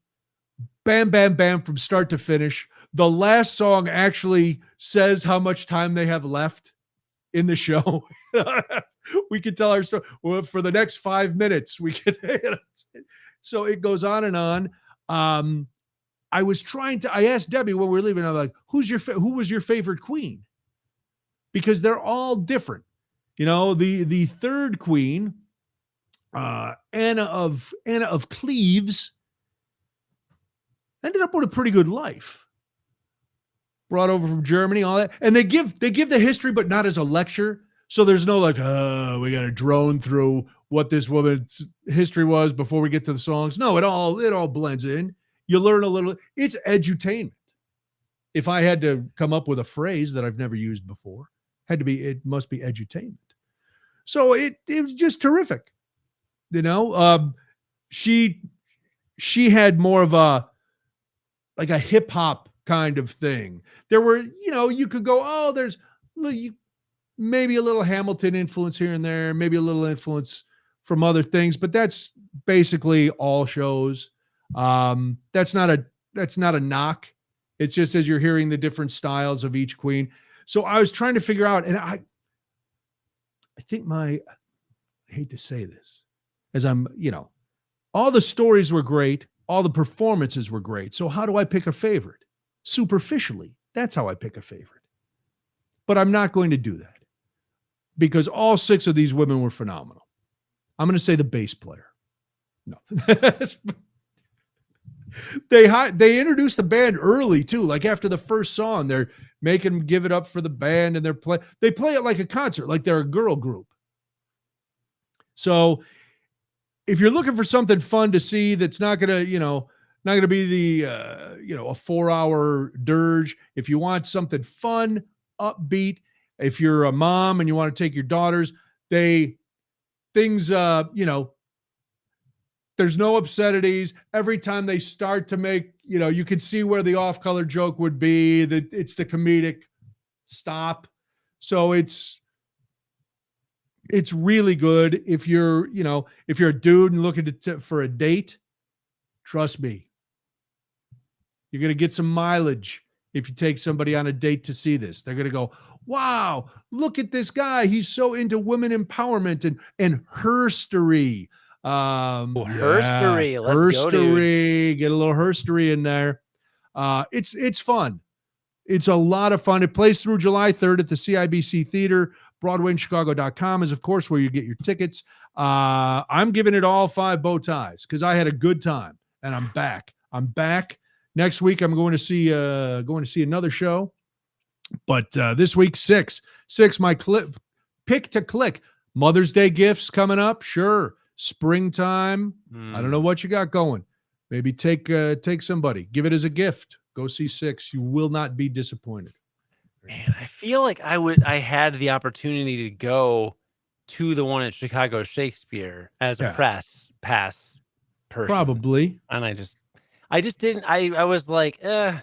Bam, bam, bam from start to finish. The last song actually says how much time they have left in the show. We could tell our story. Well, for the next 5 minutes, we could. So it goes on and on. I asked Debbie when we were leaving, I'm like, who was your favorite queen? Because they're all different. The third queen, Anna of Cleves, ended up with a pretty good life. Brought over from Germany, all that. And they give the history, but not as a lecture. So there's no like, we got to drone through what this woman's history was before we get to the songs. No, it all blends in. You learn a little. It's edutainment. If I had to come up with a phrase that I've never used before, it must be edutainment. So it was just terrific. She had more of a hip hop kind of thing. There were, you could go, there's maybe a little Hamilton influence here and there, maybe a little influence from other things, but that's basically all shows. That's not a knock. It's just as you're hearing the different styles of each queen. So I was trying to figure out, and I think I hate to say this, as I'm, all the stories were great. All the performances were great. So how do I pick a favorite? Superficially, that's how I pick a favorite. But I'm not going to do that because all 6 of these women were phenomenal. I'm going to say the bass player. No. They introduced the band early too. Like after the first song, they're making them give it up for the band, and they play it like a concert, like they're a girl group. So if you're looking for something fun to see, that's not gonna be the a 4-hour dirge. If you want something fun, upbeat, if you're a mom and you want to take your daughters, there's no obscenities. Every time they start to make, you can see where the off-color joke would be, that it's the comedic stop. So it's really good. If you're a dude and looking for a date, trust me, you're going to get some mileage if you take somebody on a date to see this. They're going to go, wow, look at this guy. He's so into women empowerment and herstory. Herstory. Let's herstory. go, dude. Get a little herstory in there. It's fun. It's a lot of fun. It plays through July 3rd at the CIBC Theater. BroadwayInChicago.com is, of course, where you get your tickets. I'm giving it all 5 bow ties because I had a good time, and I'm back. Next week, I'm going to see another show. But this week, 6, my pick to click. Mother's Day gifts coming up. Sure. Springtime. I don't know what you got going. Maybe take somebody. Give it as a gift. Go see 6. You will not be disappointed. Man, I feel like I had the opportunity to go to the one at Chicago Shakespeare as a press pass person. Probably. And I just didn't. I was like, and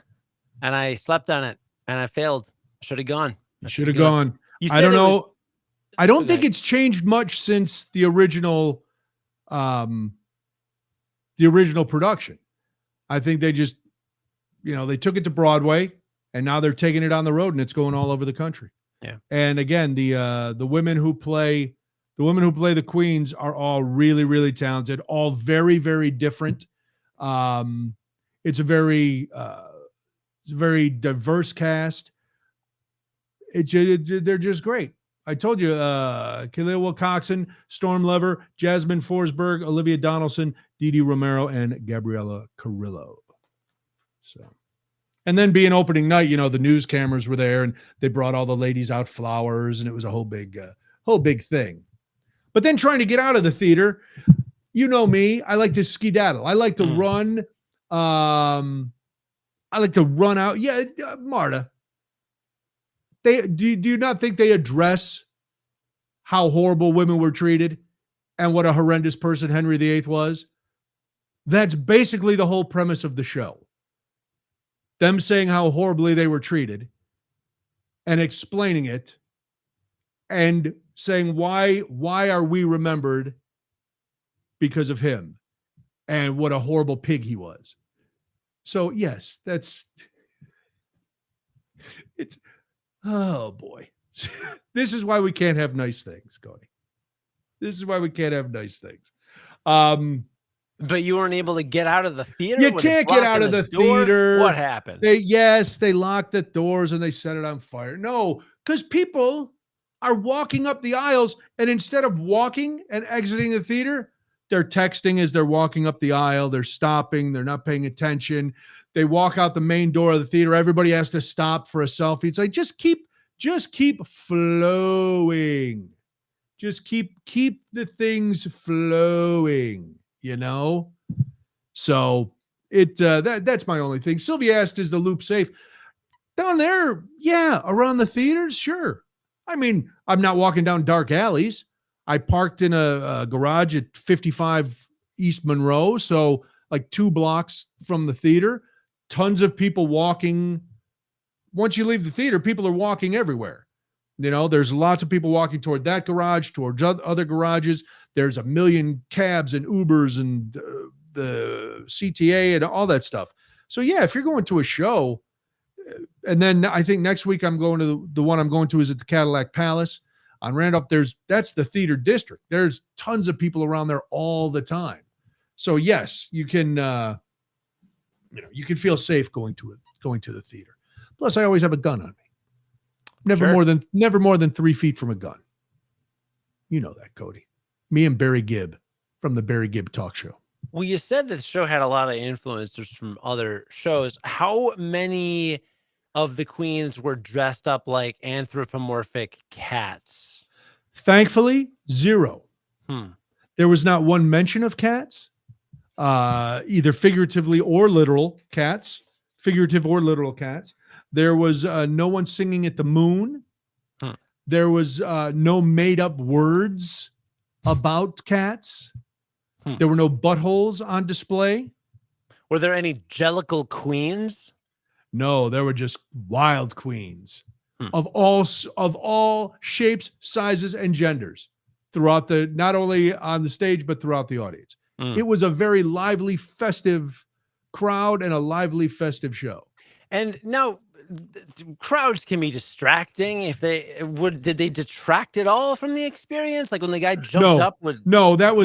I slept on it and I failed. Should have gone. Should have gone. I don't know. I don't think it's changed much since the original production. I think they just they took it to Broadway, and now they're taking it on the road, and it's going all over the country. Yeah. And again, the women who play the queens are all really, really talented, all very, very different. It's a very diverse cast. They're just great. I told you, Khalil Wilcoxon, Storm Lever, Jasmine Forsberg, Olivia Donaldson, Dee Romero, and Gabriella Carrillo. So, and then being opening night, the news cameras were there, and they brought all the ladies out flowers, and it was a whole big thing. But then trying to get out of the theater, you know me, I like to skedaddle. I like to run. I like to run out. Yeah, Marta. Do you not think they address how horrible women were treated and what a horrendous person Henry VIII was? That's basically the whole premise of the show. Them saying how horribly they were treated and explaining it and saying why are we remembered because of him and what a horrible pig he was. So yes, it's oh boy. This is why we can't have nice things, Cody. This is why we can't have nice things. But you weren't able to get out of the theater? You can't get out of the theater. What happened? They locked the doors and they set it on fire. No, because people are walking up the aisles, and instead of walking and exiting the theater, they're texting as they're walking up the aisle. They're stopping. They're not paying attention. They walk out the main door of the theater. Everybody has to stop for a selfie. It's like, just keep flowing. Just keep the things flowing, So that's my only thing. Sylvia asked, is the loop safe? Down there, yeah. Around the theaters, sure. I mean, I'm not walking down dark alleys. I parked in a garage at 55 East Monroe, so like 2 blocks from the theater. Tons of people walking. Once you leave the theater, people are walking everywhere. There's lots of people walking toward that garage, towards other garages. There's a million cabs and Ubers and the CTA and all that stuff. So yeah, if you're going to a show, and then I think next week I'm going to the one I'm going to is at the Cadillac Palace on Randolph. That's the theater district. There's tons of people around there all the time. So yes, you can you can feel safe going to the theater. Plus, I always have a gun on me. Never more than 3 feet from a gun. You know that, Cody. Me and Barry Gibb from the Barry Gibb Talk Show. Well, you said that the show had a lot of influencers from other shows. How many of the queens were dressed up like anthropomorphic cats? Thankfully, 0. There was not one mention of cats, either figuratively or literal cats. Figurative or literal cats. There was no one singing at the moon. There was no made-up words about cats. There were no buttholes on display. Were there any jellicle queens? No, there were just wild queens of all shapes, sizes, and genders throughout not only on the stage, but throughout the audience. It was a very lively, festive crowd and a lively, festive show. And now crowds can be distracting. Did they detract at all from the experience? Like when the guy jumped up with that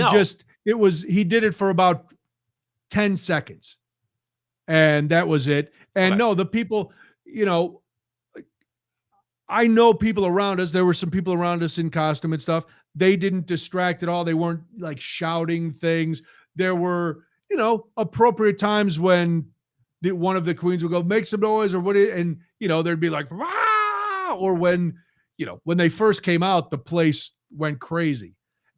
was he did it for about 10 seconds and that was it. And the people, I know people around us, there were some people around us in costume and stuff. They didn't distract at all. They weren't like shouting things. There were, appropriate times when one of the queens would go, make some noise or and there'd be like, Wah! Or when they first came out, the place went crazy.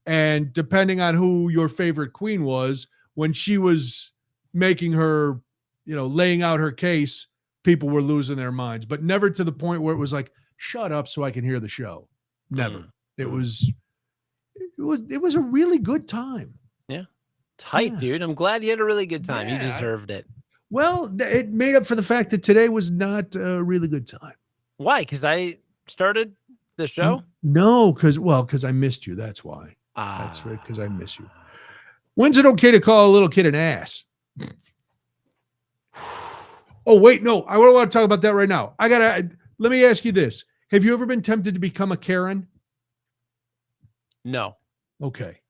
And depending on who your favorite queen was, when she was making her, laying out her case, people were losing their minds, but never to the point where it was like, shut up so I can hear the show. Never. It was a really good time. Yeah. Tight, dude. I'm glad you had a really good time. Yeah. You deserved it. Well, it made up for the fact that today was not a really good time. Why? Because I started the show? No, because I missed you. That's why. That's right, because I miss you. When's it okay to call a little kid an ass? Oh, wait, no, I don't want to talk about that right now. Let me ask you this. Have you ever been tempted to become a Karen? No. Okay.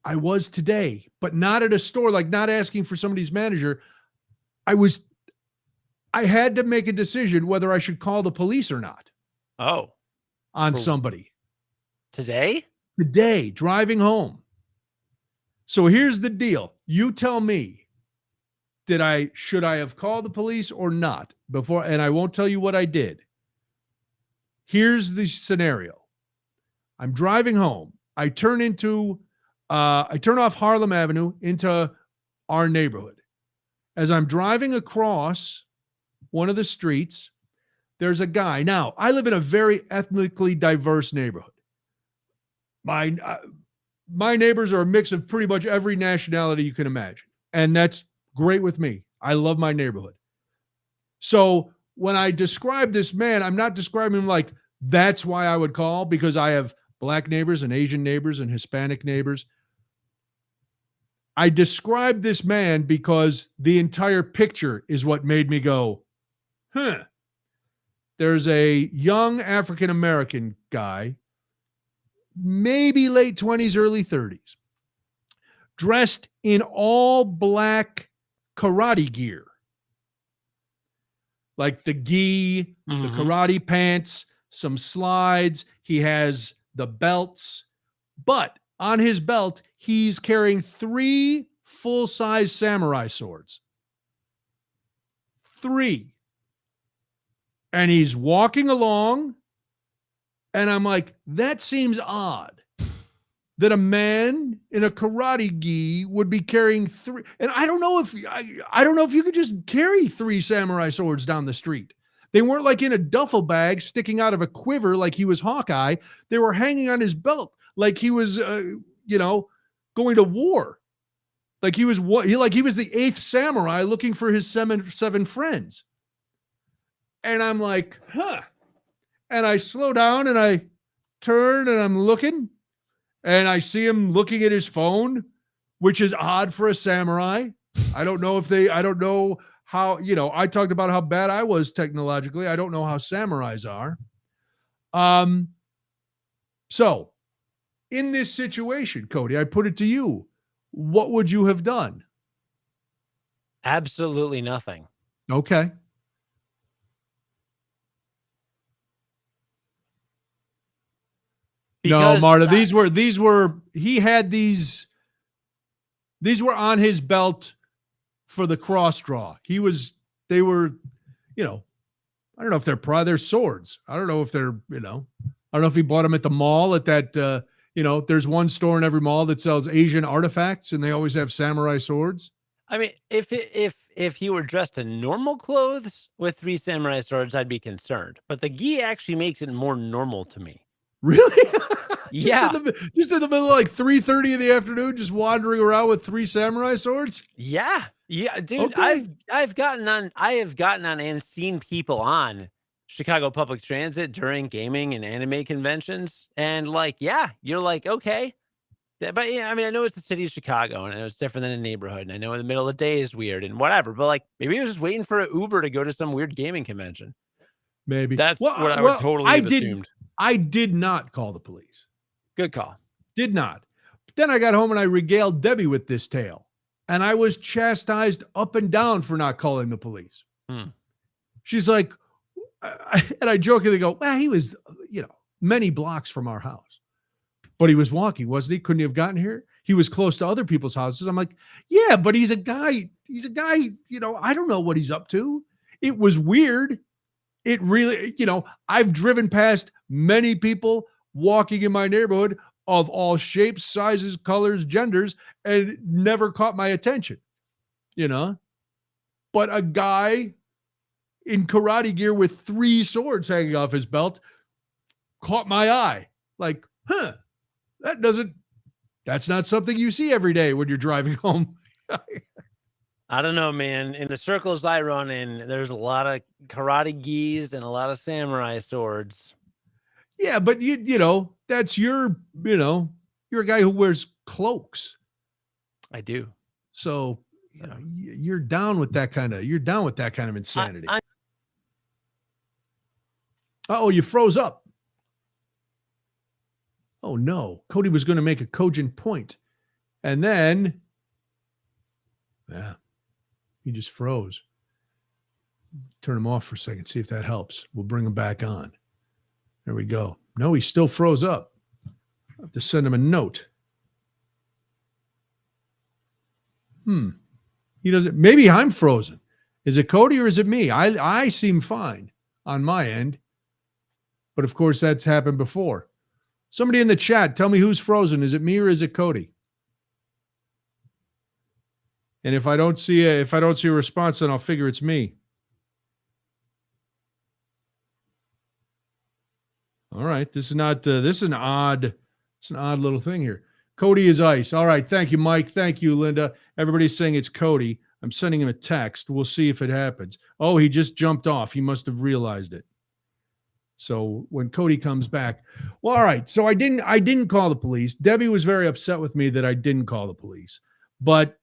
I was today, but not at a store, like not asking for somebody's manager. I had to make a decision whether I should call the police or not Oh, on for somebody today? today, driving home. So here's the deal. You tell me, should I have called the police or not before? And I won't tell you what I did. Here's the scenario. I'm driving home. I turn off Harlem Avenue into our neighborhood. As I'm driving across one of the streets, there's a guy. Now, I live in a very ethnically diverse neighborhood. My neighbors are a mix of pretty much every nationality you can imagine. And that's great with me. I love my neighborhood. So when I describe this man, I'm not describing him like that's why I would call, because I have Black neighbors and Asian neighbors and Hispanic neighbors. I describe this man because the entire picture is what made me go, huh. There's a young African-American guy, maybe late 20s, early 30s, dressed in all black karate gear. Like the gi, the karate pants, some slides. He has the belts, but on his belt, he's carrying 3 full-size samurai swords. 3. And he's walking along, and I'm like, that seems odd that a man in a karate gi would be carrying 3. And I don't know if you could just carry 3 samurai swords down the street. They weren't like in a duffel bag sticking out of a quiver like he was Hawkeye. They were hanging on his belt like he was, going to war. Like he was the 8th samurai looking for his 7 friends. And I'm like, huh. And I slow down and I turn and I'm looking. And I see him looking at his phone, which is odd for a samurai. I don't know how, I talked about how bad I was technologically. I don't know how samurais are. So in this situation, Cody, I put it to you. What would you have done? Absolutely nothing. Okay. Because no, Marta, these were on his belt for the cross draw. They were, I don't know if they're swords. I don't know if they're, I don't know if he bought them at the mall at that, there's one store in every mall that sells Asian artifacts and they always have samurai swords. I mean, if he were dressed in normal clothes with 3 samurai swords, I'd be concerned. But the gi actually makes it more normal to me. Really? Yeah. Just in the middle of like 3:30 in the afternoon, just wandering around with 3 samurai swords? Yeah. Yeah, dude, Okay. I have gotten on and seen people on Chicago public transit during gaming and anime conventions. And like, yeah, you're like, okay. But yeah, I mean, I know it's the city of Chicago and I know it's different than a neighborhood. And I know in the middle of the day is weird and whatever. But like, maybe he was just waiting for an Uber to go to some weird gaming convention. Maybe. That's what I would totally have assumed. I did not call the police. Good call. Did not. But then I got home and I regaled Debbie with this tale. And I was chastised up and down for not calling the police. She's like, and I jokingly go, well, he was, many blocks from our house. But he was walking, wasn't he? Couldn't he have gotten here? He was close to other people's houses. I'm like, yeah, but he's a guy, I don't know what he's up to. It was weird. It really, I've driven past many people walking in my neighborhood of all shapes, sizes, colors, genders, and it never caught my attention, But a guy in karate gear with 3 swords hanging off his belt caught my eye. Like, huh, that's not something you see every day when you're driving home. I don't know, man. In the circles I run in, there's a lot of karate gis and a lot of samurai swords. Yeah, but that's you're a guy who wears cloaks. I do. So, you're down with that kind of insanity. Oh, you froze up. Oh no, Cody was going to make a cogent point, and then, yeah, he just froze. Turn him off for a second, see if that helps. We'll bring him back on. There we go. No, he still froze up. I have to send him a note. He doesn't. Maybe I'm frozen. Is it Cody or is it me? I seem fine on my end, but of course that's happened before. Somebody in the chat, tell me who's frozen. Is it me or is it Cody? And if I don't see a response, then I'll figure it's me. All right, this is an odd little thing here. Cody is ice. All right, thank you, Mike. Thank you, Linda. Everybody's saying it's Cody. I'm sending him a text. We'll see if it happens. Oh, he just jumped off. He must have realized it. So when Cody comes back, well, all right. So I didn't call the police. Debbie was very upset with me that I didn't call the police. But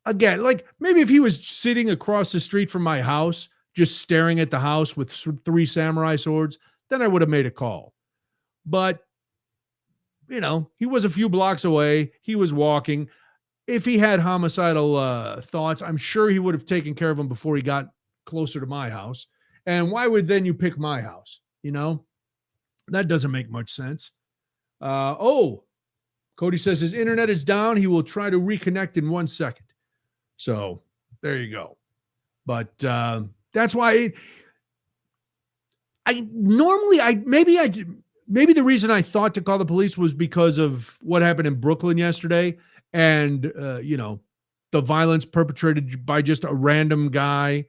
again, like maybe if he was sitting across the street from my house, just staring at the house with 3 samurai swords, then I would have made a call. But he was a few blocks away. He was walking. If he had homicidal thoughts, I'm sure he would have taken care of them before he got closer to my house. And why would then you pick my house? That doesn't make much sense. Cody says his internet is down. He will try to reconnect in 1 second. So there you go. But that's why maybe the reason I thought to call the police was because of what happened in Brooklyn yesterday and, the violence perpetrated by just a random guy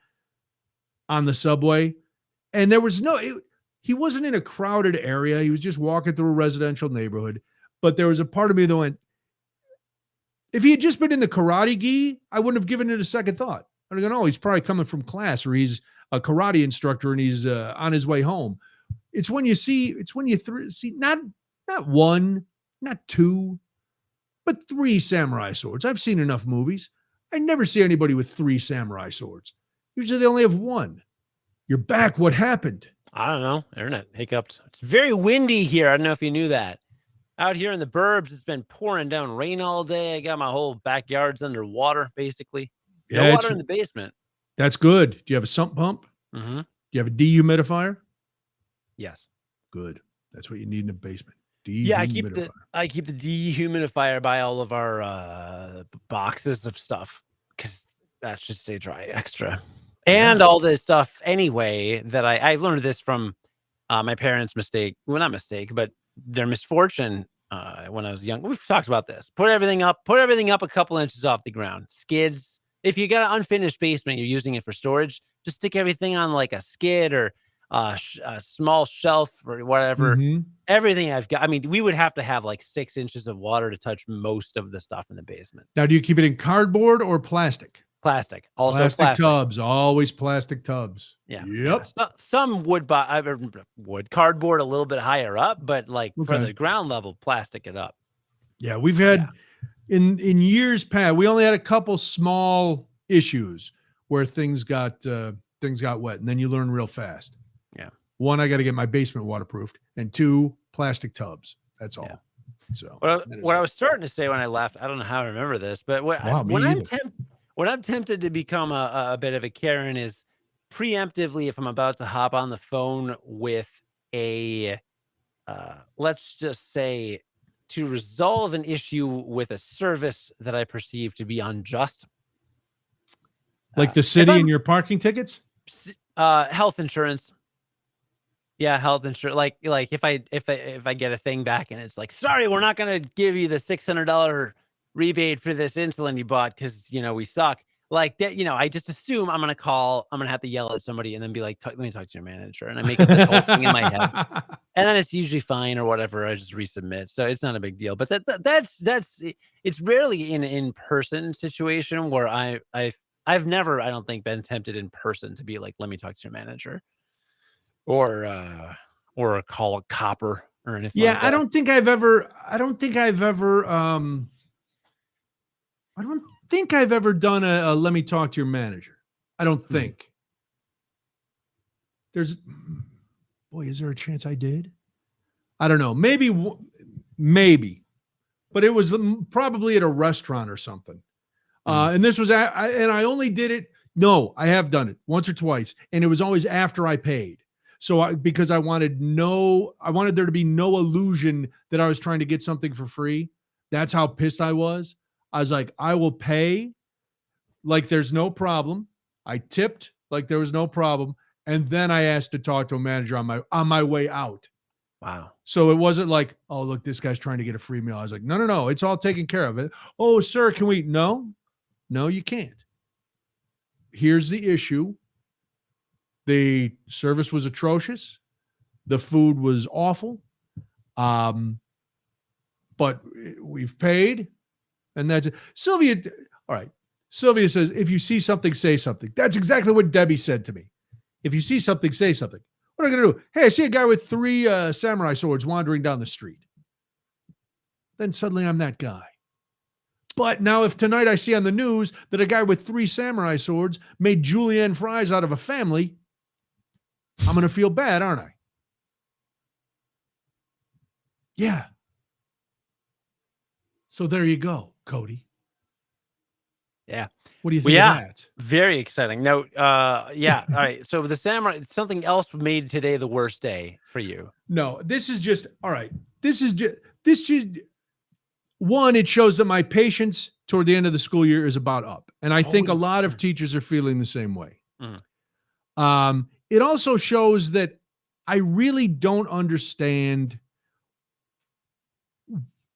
on the subway. And there was he wasn't in a crowded area. He was just walking through a residential neighborhood. But there was a part of me that went, if he had just been in the karate gi, I wouldn't have given it a second thought. I'd have gone, oh, he's probably coming from class or he's a karate instructor and he's on his way home. It's when you see not 1, not 2, but 3 samurai swords. I've seen enough movies. I never see anybody with 3 samurai swords. Usually they only have 1. You're back. What happened? I don't know. Internet hiccuped. It's very windy here. I don't know if you knew that. Out here in the burbs, it's been pouring down rain all day. I got my whole backyard's underwater, basically. No water in the basement. That's good. Do you have a sump pump? Mm-hmm. Do you have a dehumidifier? Yes. Good. That's what you need in a basement. Yeah, I keep the dehumidifier by all of our boxes of stuff because that should stay dry extra. And all this stuff anyway that I learned this from my parents' mistake. Well, not mistake, but their misfortune when I was young. We've talked about this. Put everything up a couple inches off the ground. Skids. If you got an unfinished basement, you're using it for storage, just stick everything on like a skid or a small shelf or whatever. Mm-hmm. Everything I've got. I mean, we would have to have like 6 inches of water to touch most of the stuff in the basement. Now, do you keep it in cardboard or plastic? Plastic. Also plastic tubs. Always plastic tubs. Yeah. Yep. Yeah. Some wood cardboard a little bit higher up, but like for the ground level, plastic it up. Yeah, we've had in years past, we only had a couple small issues where things got wet, and then you learn real fast. Yeah. 1, I got to get my basement waterproofed, and 2, plastic tubs. That's all. Yeah. So what I was starting to say when I left, I don't know how I remember this, but when I'm tempted to become a bit of a Karen is preemptively if I'm about to hop on the phone with a, let's just say, to resolve an issue with a service that I perceive to be unjust. Like the city and your parking tickets? Health insurance. Yeah, health insurance. Like if I get a thing back and it's like, sorry, we're not going to give you the $600 rebate for this insulin you bought because we suck. Like that, I just assume I'm gonna have to yell at somebody and then be like, let me talk to your manager, and I make up this whole thing in my head, and then it's usually fine or whatever. I just resubmit, so it's not a big deal. But that's it's rarely an in-person situation where I've never, I don't think, been tempted in person to be like, let me talk to your manager, or call a copper or anything. Yeah, like that. think I've ever done a let me talk to your manager. I don't think. Boy, is there a chance I did? I don't know. Maybe. But it was probably at a restaurant or something. And this was, and I only did it. No, I have done it once or twice. And it was always after I paid. So because I wanted there to be no illusion that I was trying to get something for free. That's how pissed I was. I was like, I will pay like there's no problem. I tipped like there was no problem. And then I asked to talk to a manager on my way out. Wow. So it wasn't like, oh, look, this guy's trying to get a free meal. I was like, no, it's all taken care of. Oh, sir, can we? No, you can't. Here's the issue. The service was atrocious. The food was awful. But we've paid, and that's it. Sylvia, all right. Sylvia says, if you see something, say something. That's exactly what Debbie said to me. If you see something, say something. What am I going to do? Hey, I see a guy with 3 samurai swords wandering down the street. Then suddenly I'm that guy. But now if tonight I see on the news that a guy with 3 samurai swords made julienne fries out of a family, I'm going to feel bad, aren't I? Yeah. So there you go, Cody. Yeah. What do you think of that? Very exciting. No, yeah. All right. So the samurai, something else made today the worst day for you. No, this is just, all right. This just, one, it shows that my patience toward the end of the school year is about up. And I think a lot of teachers are feeling the same way. It also shows that I really don't understand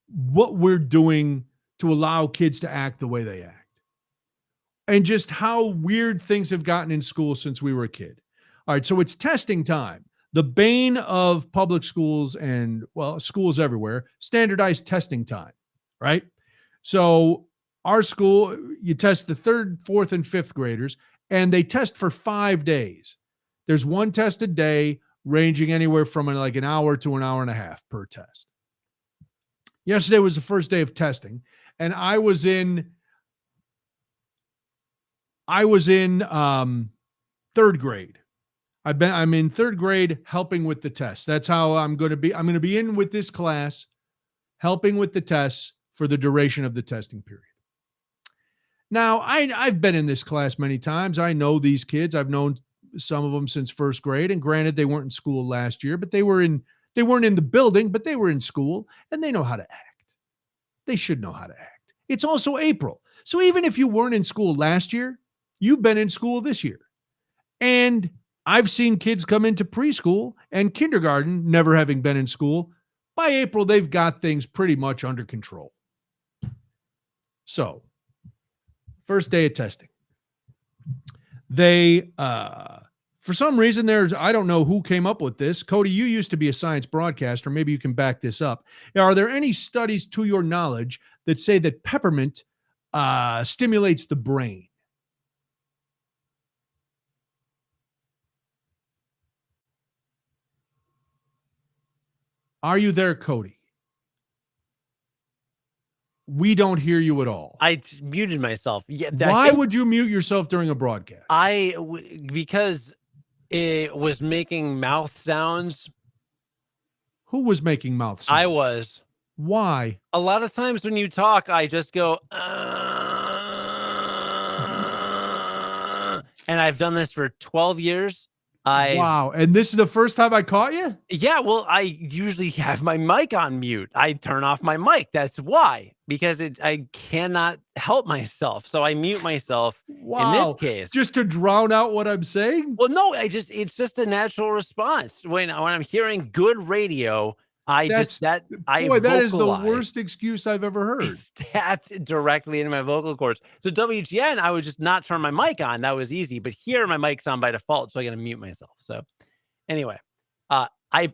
what we're doing to allow kids to act the way they act. And just how weird things have gotten in school since we were a kid. All right, so it's testing time. The bane of public schools and, well, schools everywhere, standardized testing time, right? So our school, you test the 3rd, 4th, and 5th graders, and they test for 5 days. There's one test a day, ranging anywhere from like an hour to an hour and a half per test. Yesterday was the first day of testing, and I was in 3rd grade. I'm in 3rd grade helping with the tests. That's how I'm going to be. I'm going to be in with this class, helping with the tests for the duration of the testing period. Now, I've been in this class many times. I know these kids. I've known some of them since 1st grade. And granted, they weren't in school last year, but they weren't in the building, but they were in school, and they know how to act. They should know how to act. It's also April. So even if you weren't in school last year, you've been in school this year. And I've seen kids come into preschool and kindergarten, never having been in school. By April, they've got things pretty much under control. So, first day of testing. They, for some reason, I don't know who came up with this. Cody, you used to be a science broadcaster. Maybe you can back this up. Are there any studies to your knowledge that say that peppermint stimulates the brain? Are you there, Cody? We don't hear you at all. I muted myself. Yeah. Why would you mute yourself during a broadcast? Because it was making mouth sounds. Who was making mouth sounds? I was. Why? A lot of times when you talk, I just go, and I've done this for 12 years. Wow. And this is the first time I caught you? Yeah. Well, I usually have my mic on mute. I turn off my mic. That's why, because I cannot help myself. So I mute myself in this case. Just to drown out what I'm saying? Well, no, it's just a natural response. When I'm hearing good radio, that is the worst excuse I've ever heard. It's tapped directly into my vocal cords. So WGN, I would just not turn my mic on. That was easy. But here, my mic's on by default, so I got to mute myself. So anyway, I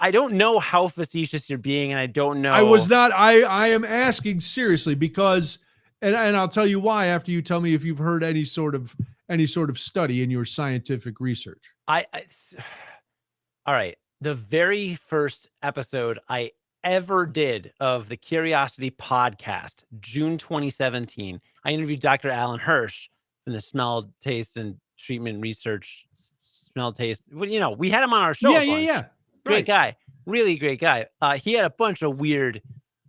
don't know how facetious you're being, and I don't know. I was not. I am asking seriously because, and I'll tell you why after you tell me if you've heard any sort of study in your scientific research. All right. The very first episode, I ever did of the Curiosity podcast, June 2017, I interviewed Dr. Alan Hirsch from the Smell, Taste, and Treatment Research, Smell, Taste. Well, you know, we had him on our show Yeah, a bunch. yeah. Great Right. guy. Really great guy. He had a bunch of weird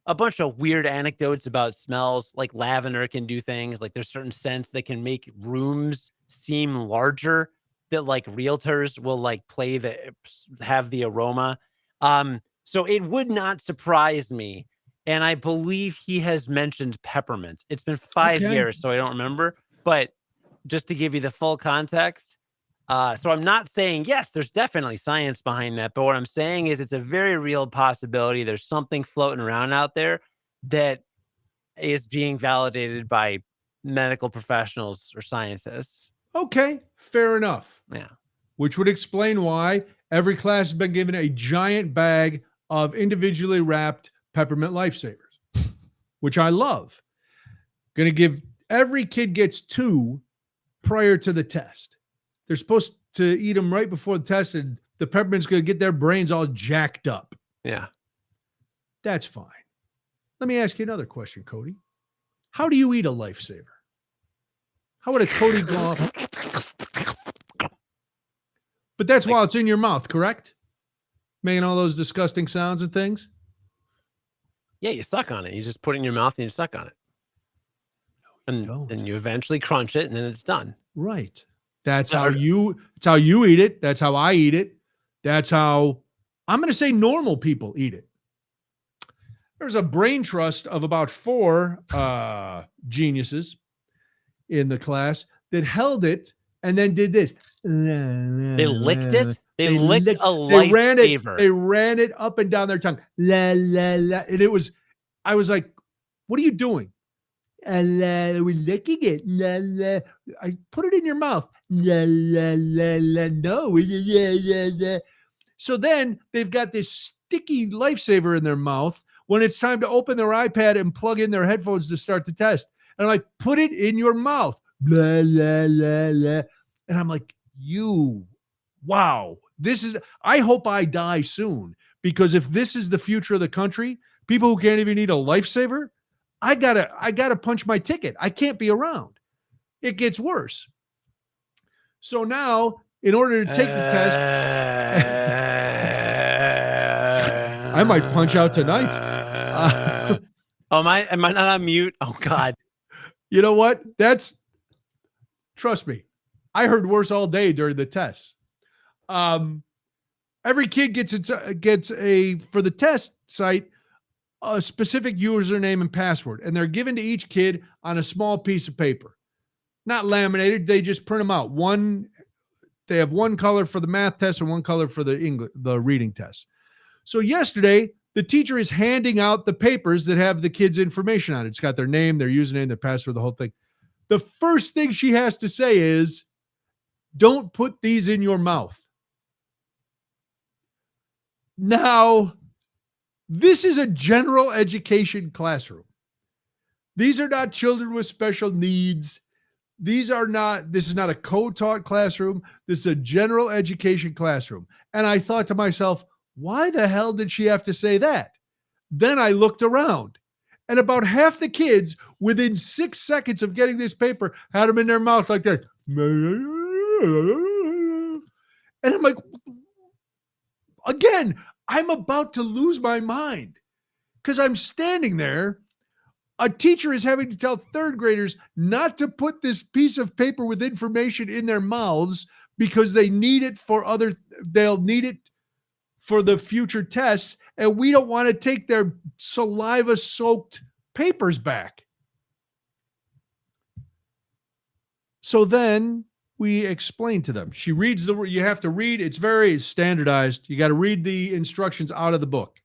anecdotes about smells. Like lavender can do things. Like there's certain scents that can make rooms seem larger, that like realtors will like have the aroma. So it would not surprise me. And I believe he has mentioned peppermint. It's been 5 Okay. years, so I don't remember. But just to give you the full context, so I'm not saying, yes, there's definitely science behind that. But what I'm saying is it's a very real possibility. There's something floating around out there that is being validated by medical professionals or scientists. Okay, fair enough. Yeah. Which would explain why every class has been given a giant bag of individually wrapped peppermint lifesavers, which I love. Going to give every kid gets 2 prior to the test. They're supposed to eat them right before the test, and the peppermint's going to get their brains all jacked up. Yeah. That's fine. Let me ask you another question, Cody. How do you eat a lifesaver? How would a Cody Gough? But that's while it's in your mouth, correct? Making all those disgusting sounds and things? Yeah, you suck on it. You just put it in your mouth and you suck on it. And you eventually crunch it and then it's done. Right. That's how you eat it. That's how I eat it. That's how I'm going to say normal people eat it. There's a brain trust of about 4 geniuses in the class that held it and then did this. They licked it. They licked a lifesaver. They ran it up and down their tongue. La, la, la. And I was like, what are you doing? We're licking it. La, la. I put it in your mouth. La, la, la, la. No. La, la, la. So then they've got this sticky lifesaver in their mouth when it's time to open their iPad and plug in their headphones to start the test. And I'm like, put it in your mouth. Blah, la, la, la. And I'm like, wow, I hope I die soon, because if this is the future of the country, people who can't even eat a lifesaver, I gotta punch my ticket. I can't be around. It gets worse. So now, in order to take the test, I might punch out tonight. Am I not on mute? Oh God. You know what? Trust me, I heard worse all day during the tests. Every kid gets for the test site, a specific username and password, and they're given to each kid on a small piece of paper, not laminated. They just print them out. They have one color for the math test and one color for the reading test. So yesterday, the teacher is handing out the papers that have the kids' information on it. It's got their name, their username, their password, the whole thing. The first thing she has to say is, don't put these in your mouth. Now, this is a general education classroom. These are not children with special needs. This is not a co-taught classroom. This is a general education classroom. And I thought to myself, why the hell did she have to say that? Then I looked around, and about half the kids, within 6 seconds of getting this paper, had them in their mouth like that. And I'm like, again, I'm about to lose my mind, because I'm standing there. A teacher is having to tell 3rd graders not to put this piece of paper with information in their mouths because they'll need it for the future tests, and we don't want to take their saliva-soaked papers back. So then we explain to them. She reads you have to read, it's very standardized. You got to read the instructions out of the book.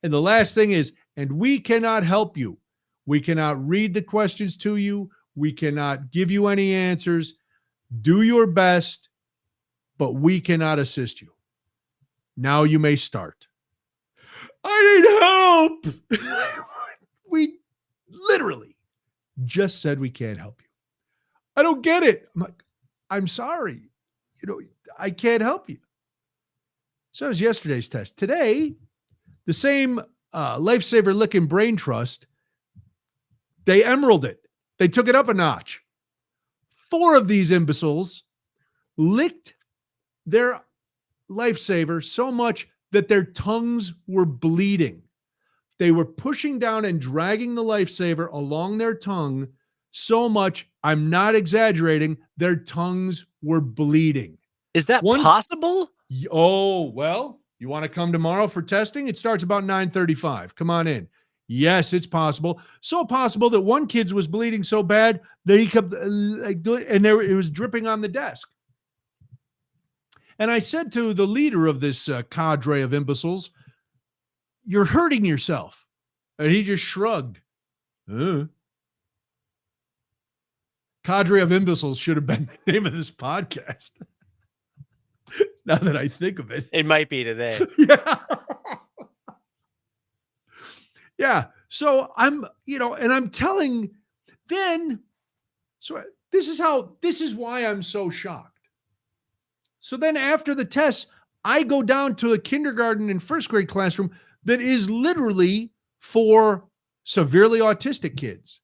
And the last thing is, and we cannot help you. We cannot read the questions to you. We cannot give you any answers. Do your best, but we cannot assist you. Now you may start. I need help. We literally just said we can't help you. I don't get it. I'm like, I'm sorry. I can't help you. So that was yesterday's test. Today, The same Lifesaver Lickin' Brain Trust, they emerald it. They took it up a notch. 4 of these imbeciles licked their Lifesaver so much that their tongues were bleeding. They were pushing down and dragging the Lifesaver along their tongue so much, I'm not exaggerating, their tongues were bleeding. Is that possible? Oh, well, you want to come tomorrow for testing? It starts about 9:35. Come on in. Yes, it's possible. So possible that one kid's was bleeding so bad that he kept and it was dripping on the desk. And I said to the leader of this cadre of imbeciles, "You're hurting yourself." And he just shrugged. Cadre of imbeciles should have been the name of this podcast. Now that I think of it. It might be today. Yeah. Yeah. So I'm, and I'm telling then, so this is why I'm so shocked. So then after the test, I go down to a kindergarten and first grade classroom that is literally for severely autistic kids.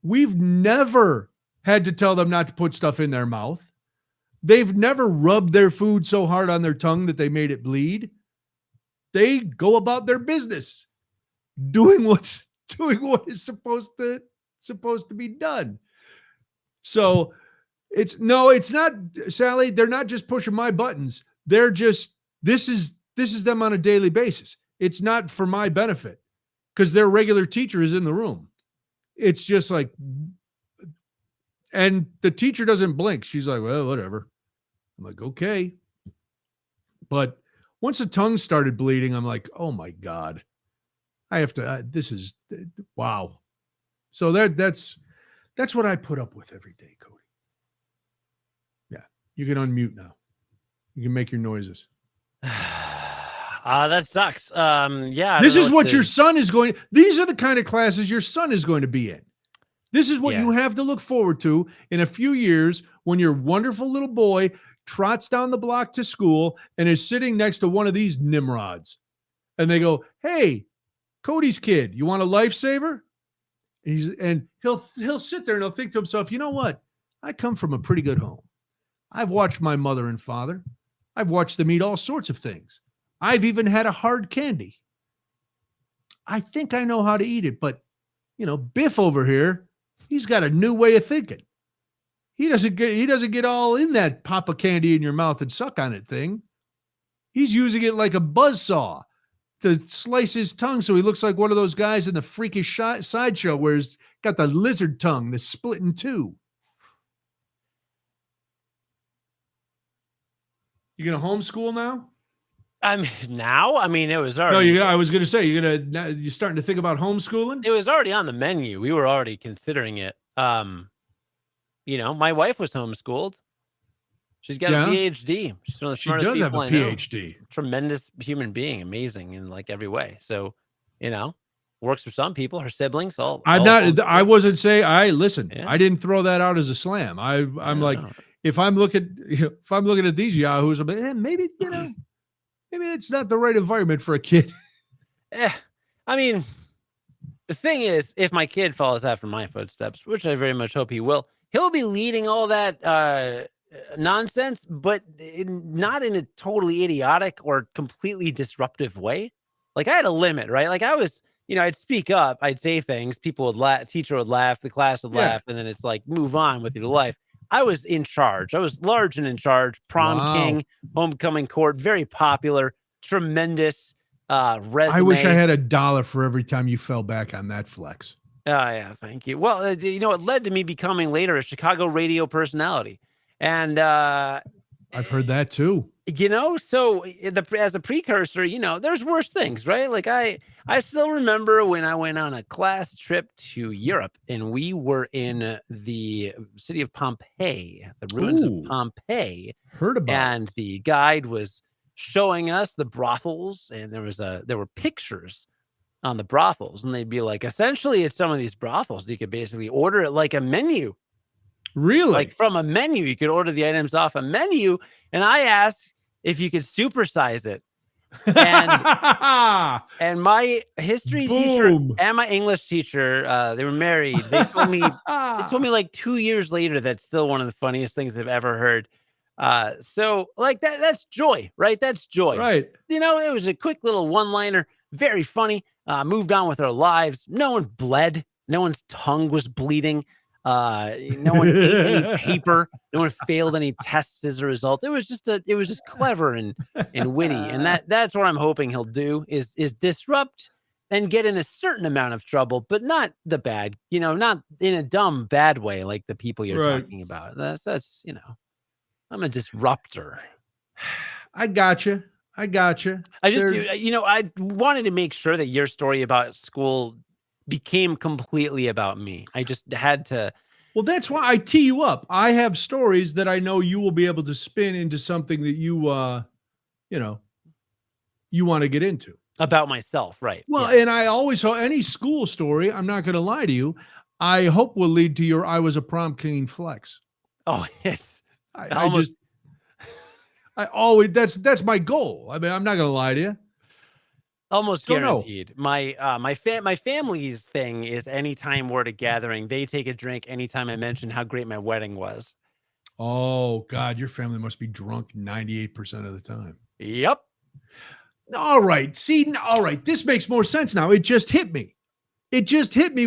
We've never had to tell them not to put stuff in their mouth. They've never rubbed their food so hard on their tongue that they made it bleed. They go about their business doing what is supposed to be done. So it's not, Sally, they're not just pushing my buttons. They're just, this is them on a daily basis. It's not for my benefit because their regular teacher is in the room. It's just like, and the teacher doesn't blink. She's like, well, whatever. I'm like, okay. But once the tongue started bleeding, I'm like, oh my God, I have to, this is, wow. So that's what I put up with every day, Cody. Yeah. You can unmute now. You can make your noises. That sucks. Yeah. This is what your son is going, these are the kind of classes your son is going to be in. This is what you have to look forward to in a few years when your wonderful little boy trots down the block to school and is sitting next to one of these nimrods. And they go, hey, Cody's kid, you want a Lifesaver? And he'll sit there and he'll think to himself, you know what? I come from a pretty good home. I've watched my mother and father. I've watched them eat all sorts of things. I've even had a hard candy. I think I know how to eat it, but Biff over here, he's got a new way of thinking. He doesn't get all in that pop of candy in your mouth and suck on it thing. He's using it like a buzzsaw to slice his tongue so he looks like one of those guys in the freakish sideshow where he's got the lizard tongue that's split in two. You gonna homeschool now? It was already. No, I was gonna say you're starting to think about homeschooling. It was already on the menu. We were already considering it. My wife was homeschooled. She's got a PhD. She's one of the smartest people I know. She does have a PhD. Tremendous human being, amazing in like every way. So, works for some people. Her siblings, I wasn't saying. Listen. Yeah. I didn't throw that out as a slam. I'm like, if I'm looking at these yahoos, I'm like, maybe it's not the right environment for a kid. The thing is, if my kid follows after my footsteps, which I very much hope he will, he'll be leading all that nonsense, but not in a totally idiotic or completely disruptive way. Like I had a limit, right? Like I was, I'd speak up, I'd say things, people would laugh, teacher would laugh, the class would laugh, and then it's like, move on with your life. I was in charge. I was large and in charge, prom king, homecoming court, very popular, tremendous resume. I wish I had $1 for every time you fell back on that flex. Oh, yeah, thank you. Well, it led to me becoming later a Chicago radio personality. And I've heard that too. So as a precursor, there's worse things, right? Like I still remember when I went on a class trip to Europe and we were in the city of Pompeii, the ruins of Pompeii. Heard about and the guide was showing us the brothels, and there were pictures on the brothels, and they'd be like, essentially at some of these brothels, you could basically order it like a menu. Really? Like from a menu, you could order the items off a menu. And I asked if you could supersize it. And my history teacher and my English teacher, they were married. They told me like 2 years later that's still one of the funniest things I've ever heard. So like that's joy, right? That's joy. Right. You know, it was a quick little one-liner, very funny. Moved on with our lives. No one bled. No one's tongue was bleeding. No one ate any paper. No one failed any tests as a result. It was just clever and witty. And that's what I'm hoping he'll do is disrupt and get in a certain amount of trouble, but not the bad, not in a dumb, bad way like the people you're talking about. That's I'm a disruptor. I gotcha. I I wanted to make sure that your story about school became completely about me. I just had to. Well, that's why I tee you up. I have stories that I know you will be able to spin into something that you want to get into. About myself, right. Well, yeah. And I always saw any school story, I'm not going to lie to you, I hope will lead to your I was a prom king flex. Oh, yes. I always that's my goal. I mean, I'm not going to lie to you. Almost guaranteed. My family's thing is anytime we're at a gathering, they take a drink anytime I mention how great my wedding was. Oh, God, your family must be drunk 98% of the time. Yep. All right. See, all right. This makes more sense now. It just hit me.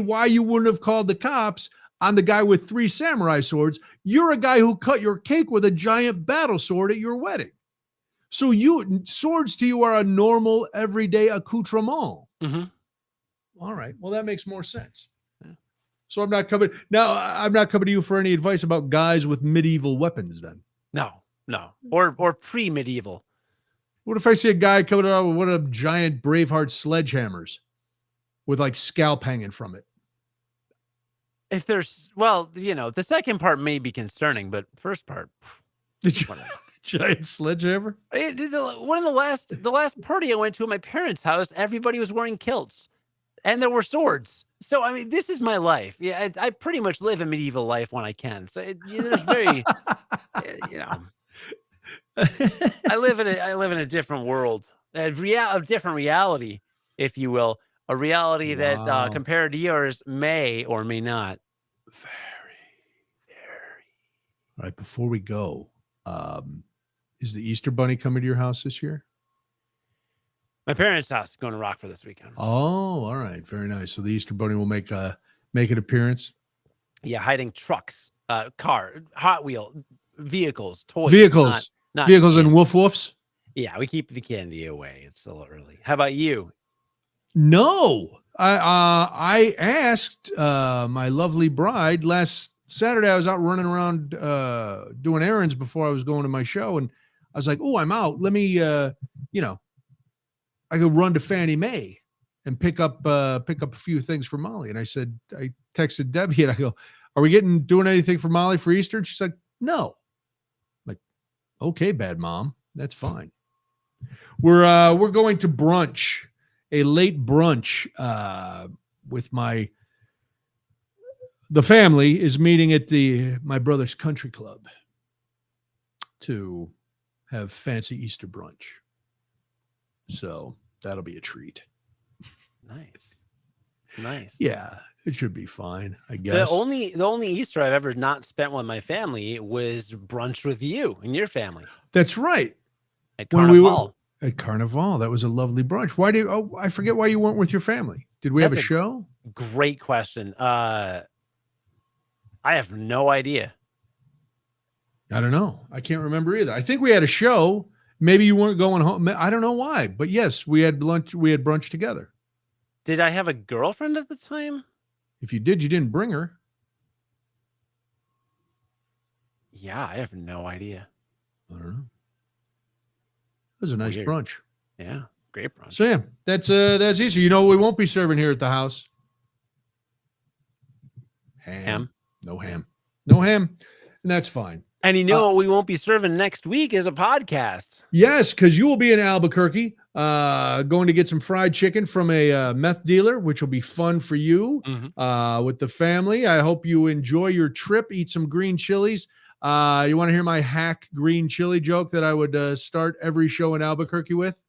Why you wouldn't have called the cops on the guy with 3 samurai swords. You're a guy who cut your cake with a giant battle sword at your wedding. So swords to you are a normal, everyday accoutrement. Mm-hmm. All right. Well, that makes more sense. Yeah. So I'm not coming to you for any advice about guys with medieval weapons then. No. Or pre-medieval. What if I see a guy coming out with one of them giant Braveheart sledgehammers with like scalp hanging from it? If there's, the second part may be concerning, but first part. Giant sledgehammer? One of the last party I went to at my parents' house, everybody was wearing kilts and there were swords. So, I mean, this is my life. Yeah, I pretty much live a medieval life when I can. So there's very, I live in a different world, a different reality, if you will, a reality that compared to yours may or may not. Very. All right. Before we go, is the Easter Bunny coming to your house this year? My parents' house is going to rock for this weekend. Oh, all right. Very nice. So the Easter Bunny will make an appearance? Yeah, hiding trucks, Hot Wheel, vehicles, toys. Not vehicles and woof-woofs? Yeah, we keep the candy away. It's a little early. How about you? No. I asked my lovely bride last Saturday. I was out running around doing errands before I was going to my show, and I was like, "Oh, I'm out. Let me, I could run to Fannie Mae and pick up a few things for Molly." And I texted Debbie and I go, "Are we doing anything for Molly for Easter?" And she's like, "No." I'm like, "Okay, bad mom, that's fine." We're going to brunch, a late brunch with the family is meeting at my brother's country club to have fancy Easter brunch. So that'll be a treat. Nice. Yeah, it should be fine, I guess. The only Easter I've ever not spent with my family was brunch with you and your family. That's right. At Carnival. At Carnival. That was a lovely brunch. I forget why you weren't with your family. Did we have a show? Great question. I have no idea. I don't know. I can't remember either. I think we had a show. Maybe you weren't going home. I don't know why, but yes, we had lunch. We had brunch together. Did I have a girlfriend at the time? If you did, you didn't bring her. Yeah, I have no idea. I don't know. It was a nice brunch. Yeah, great brunch. So yeah, that's easy. You know what we won't be serving here at the house? Ham. No ham. And that's fine. And what we won't be serving next week is a podcast. Yes, because you will be in Albuquerque going to get some fried chicken from a meth dealer, which will be fun for you with the family. I hope you enjoy your trip. Eat some green chilies. You want to hear my hack green chili joke that I would start every show in Albuquerque with?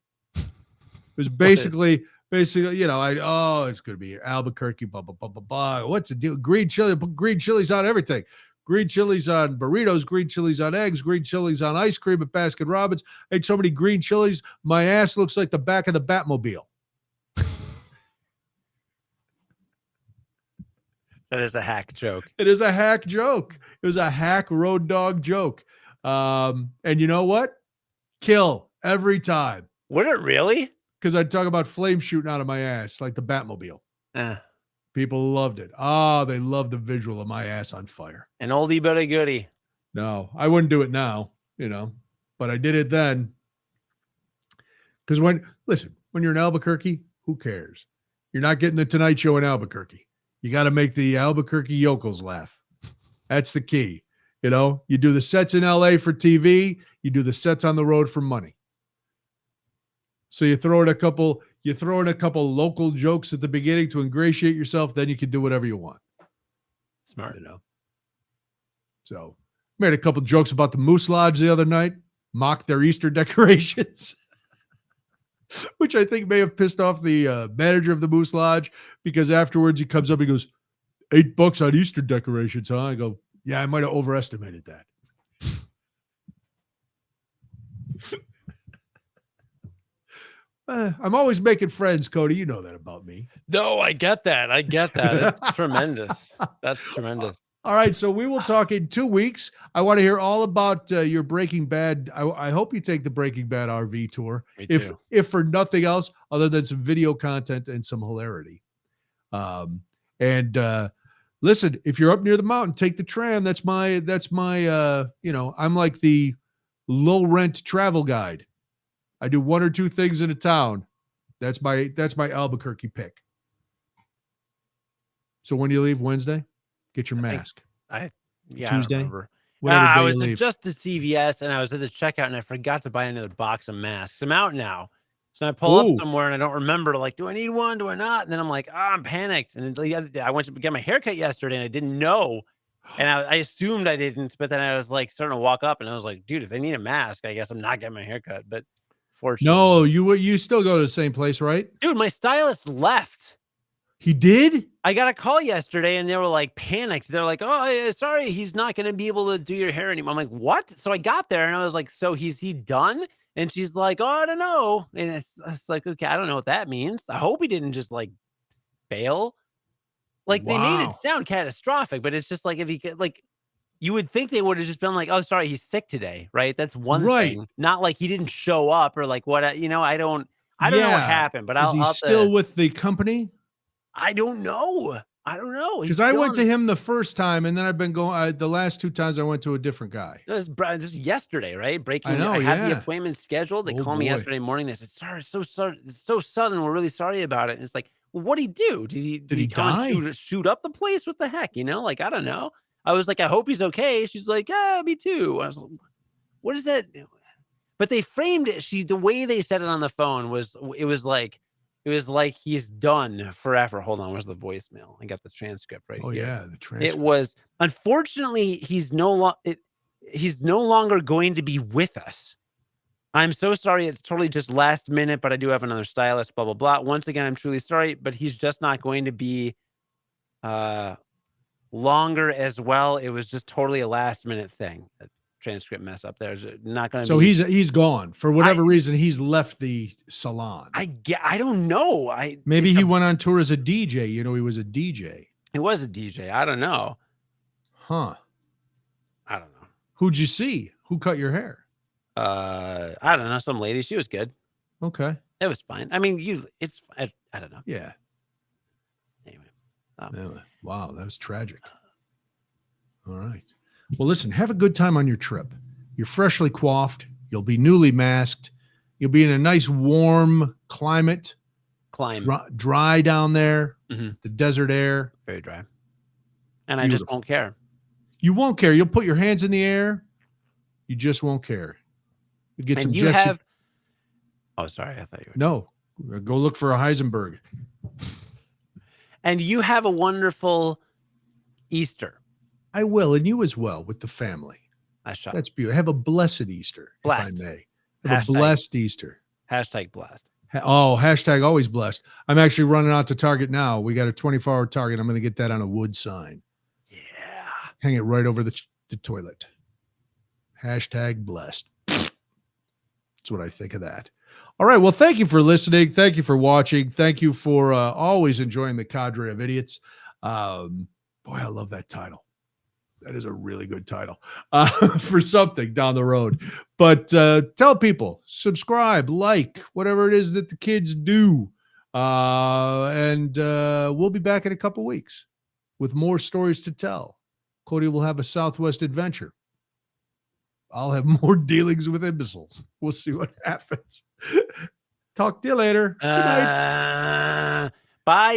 was basically, it's going to be Albuquerque, blah, blah, blah, blah, blah. What's the deal? Green chili, put green chilies on everything. Green chilies on burritos, green chilies on eggs, green chilies on ice cream at Baskin Robbins. I ate so many green chilies, my ass looks like the back of the Batmobile. That is a hack joke. It is a hack joke. It was a hack road dog joke. And you know what? Kill every time. Would it really? Because I'd talk about flames shooting out of my ass like the Batmobile. Eh. People loved it. Oh, they loved the visual of my ass on fire. An oldie but a goodie. No, I wouldn't do it now, but I did it then. Because when you're in Albuquerque, who cares? You're not getting the Tonight Show in Albuquerque. You got to make the Albuquerque yokels laugh. That's the key. You do the sets in LA for TV. You do the sets on the road for money. So you throw in a couple local jokes at the beginning to ingratiate yourself. Then you can do whatever you want. Smart. So made a couple jokes about the Moose Lodge the other night, mocked their Easter decorations, which I think may have pissed off the manager of the Moose Lodge, because afterwards he comes up, he goes, $8 on Easter decorations, huh? I go, yeah, I might have overestimated that. I'm always making friends, Cody. You know that about me. No, I get that. It's tremendous. That's tremendous. All right, so we will talk in 2 weeks. I want to hear all about your Breaking Bad. I hope you take the Breaking Bad RV tour, Me too. if for nothing else other than some video content and some hilarity. Listen, if you're up near the mountain, take the tram. That's my I'm like the low rent travel guide. I do one or two things in a town. That's my Albuquerque pick. So when do you leave? Wednesday? Get your mask. Tuesday. I was just to CVS and I was at the checkout and I forgot to buy another box of masks. I'm out now. So I pull up somewhere and I don't remember, do I need one? Do I not? And then I'm like, I'm panicked. And then I went to get my haircut yesterday and I didn't know. And I assumed I didn't, but then I was starting to walk up and I was like, dude, if they need a mask, I guess I'm not getting my haircut. But fortunately. No, you still go to the same place, right? Dude, my stylist left. He did? I got a call yesterday and they were panicked. They're like, oh, sorry, he's not going to be able to do your hair anymore. I'm like, what? So I got there and I was like, so he done? And she's like, oh, I don't know. And it's like, okay, I don't know what that means. I hope he didn't just bail. They made it sound catastrophic, but it's just if he could, you would think they would have just been like, oh, sorry, he's sick today. Right. That's one thing. Not he didn't show up or what, I don't know what happened, but Is he still with the company? I don't know. Because I went to him the first time, and then I've been going. The last two times I went to a different guy. This is yesterday, right? I know. I had the appointment scheduled. They called me yesterday morning. They said, "Sorry, it's so sudden. We're really sorry about it." And it's like, well, what did he do? Did he come and shoot up the place? What the heck? I don't know. I was like, I hope he's okay. She's like, yeah, me too. I was like, what is that? But they framed it. The way they said it on the phone was, it was like he's done forever. Hold on, where's the voicemail? I got the transcript right here. Oh yeah, the transcript. It was, unfortunately, he's no longer going to be with us. I'm so sorry. It's totally just last minute, but I do have another stylist, blah, blah, blah. Once again, I'm truly sorry, but he's just not going to be longer as well. It was just totally a last minute thing. Transcript mess up there. Not going to. So he's gone for whatever reason. He's left the salon. I don't know. Maybe he went on tour as a DJ. He was a DJ. He was a DJ. I don't know. Huh? I don't know. Who'd you see? Who cut your hair? I don't know. Some lady. She was good. Okay. It was fine. I mean, I don't know. Yeah. Anyway. Wow, that was tragic. All right. Well, listen, have a good time on your trip. You're freshly coiffed. You'll be newly masked. You'll be in a nice warm climate. Dry down there. Mm-hmm. The desert air. Very dry. And I just won't care. You won't care. You'll put your hands in the air. You just won't care. You get some Jesse. Oh, sorry. I thought you were. No. Go look for a Heisenberg. And you have a wonderful Easter. I will, and you as well, with the family. That's beautiful. Have a blessed Easter, blessed. if I may. Have a blessed Easter. Hashtag blessed. Oh, hashtag always blessed. I'm actually running out to Target now. We got a 24-hour Target. I'm going to get that on a wood sign. Yeah. Hang it right over the toilet. Hashtag blessed. That's what I think of that. All right. Well, thank you for listening. Thank you for watching. Thank you for always enjoying the cadre of idiots. Boy, I love that title. That is a really good title for something down the road. But tell people, subscribe, like, whatever it is that the kids do. And we'll be back in a couple weeks with more stories to tell. Cody will have a Southwest adventure. I'll have more dealings with imbeciles. We'll see what happens. Talk to you later. Good night. Bye.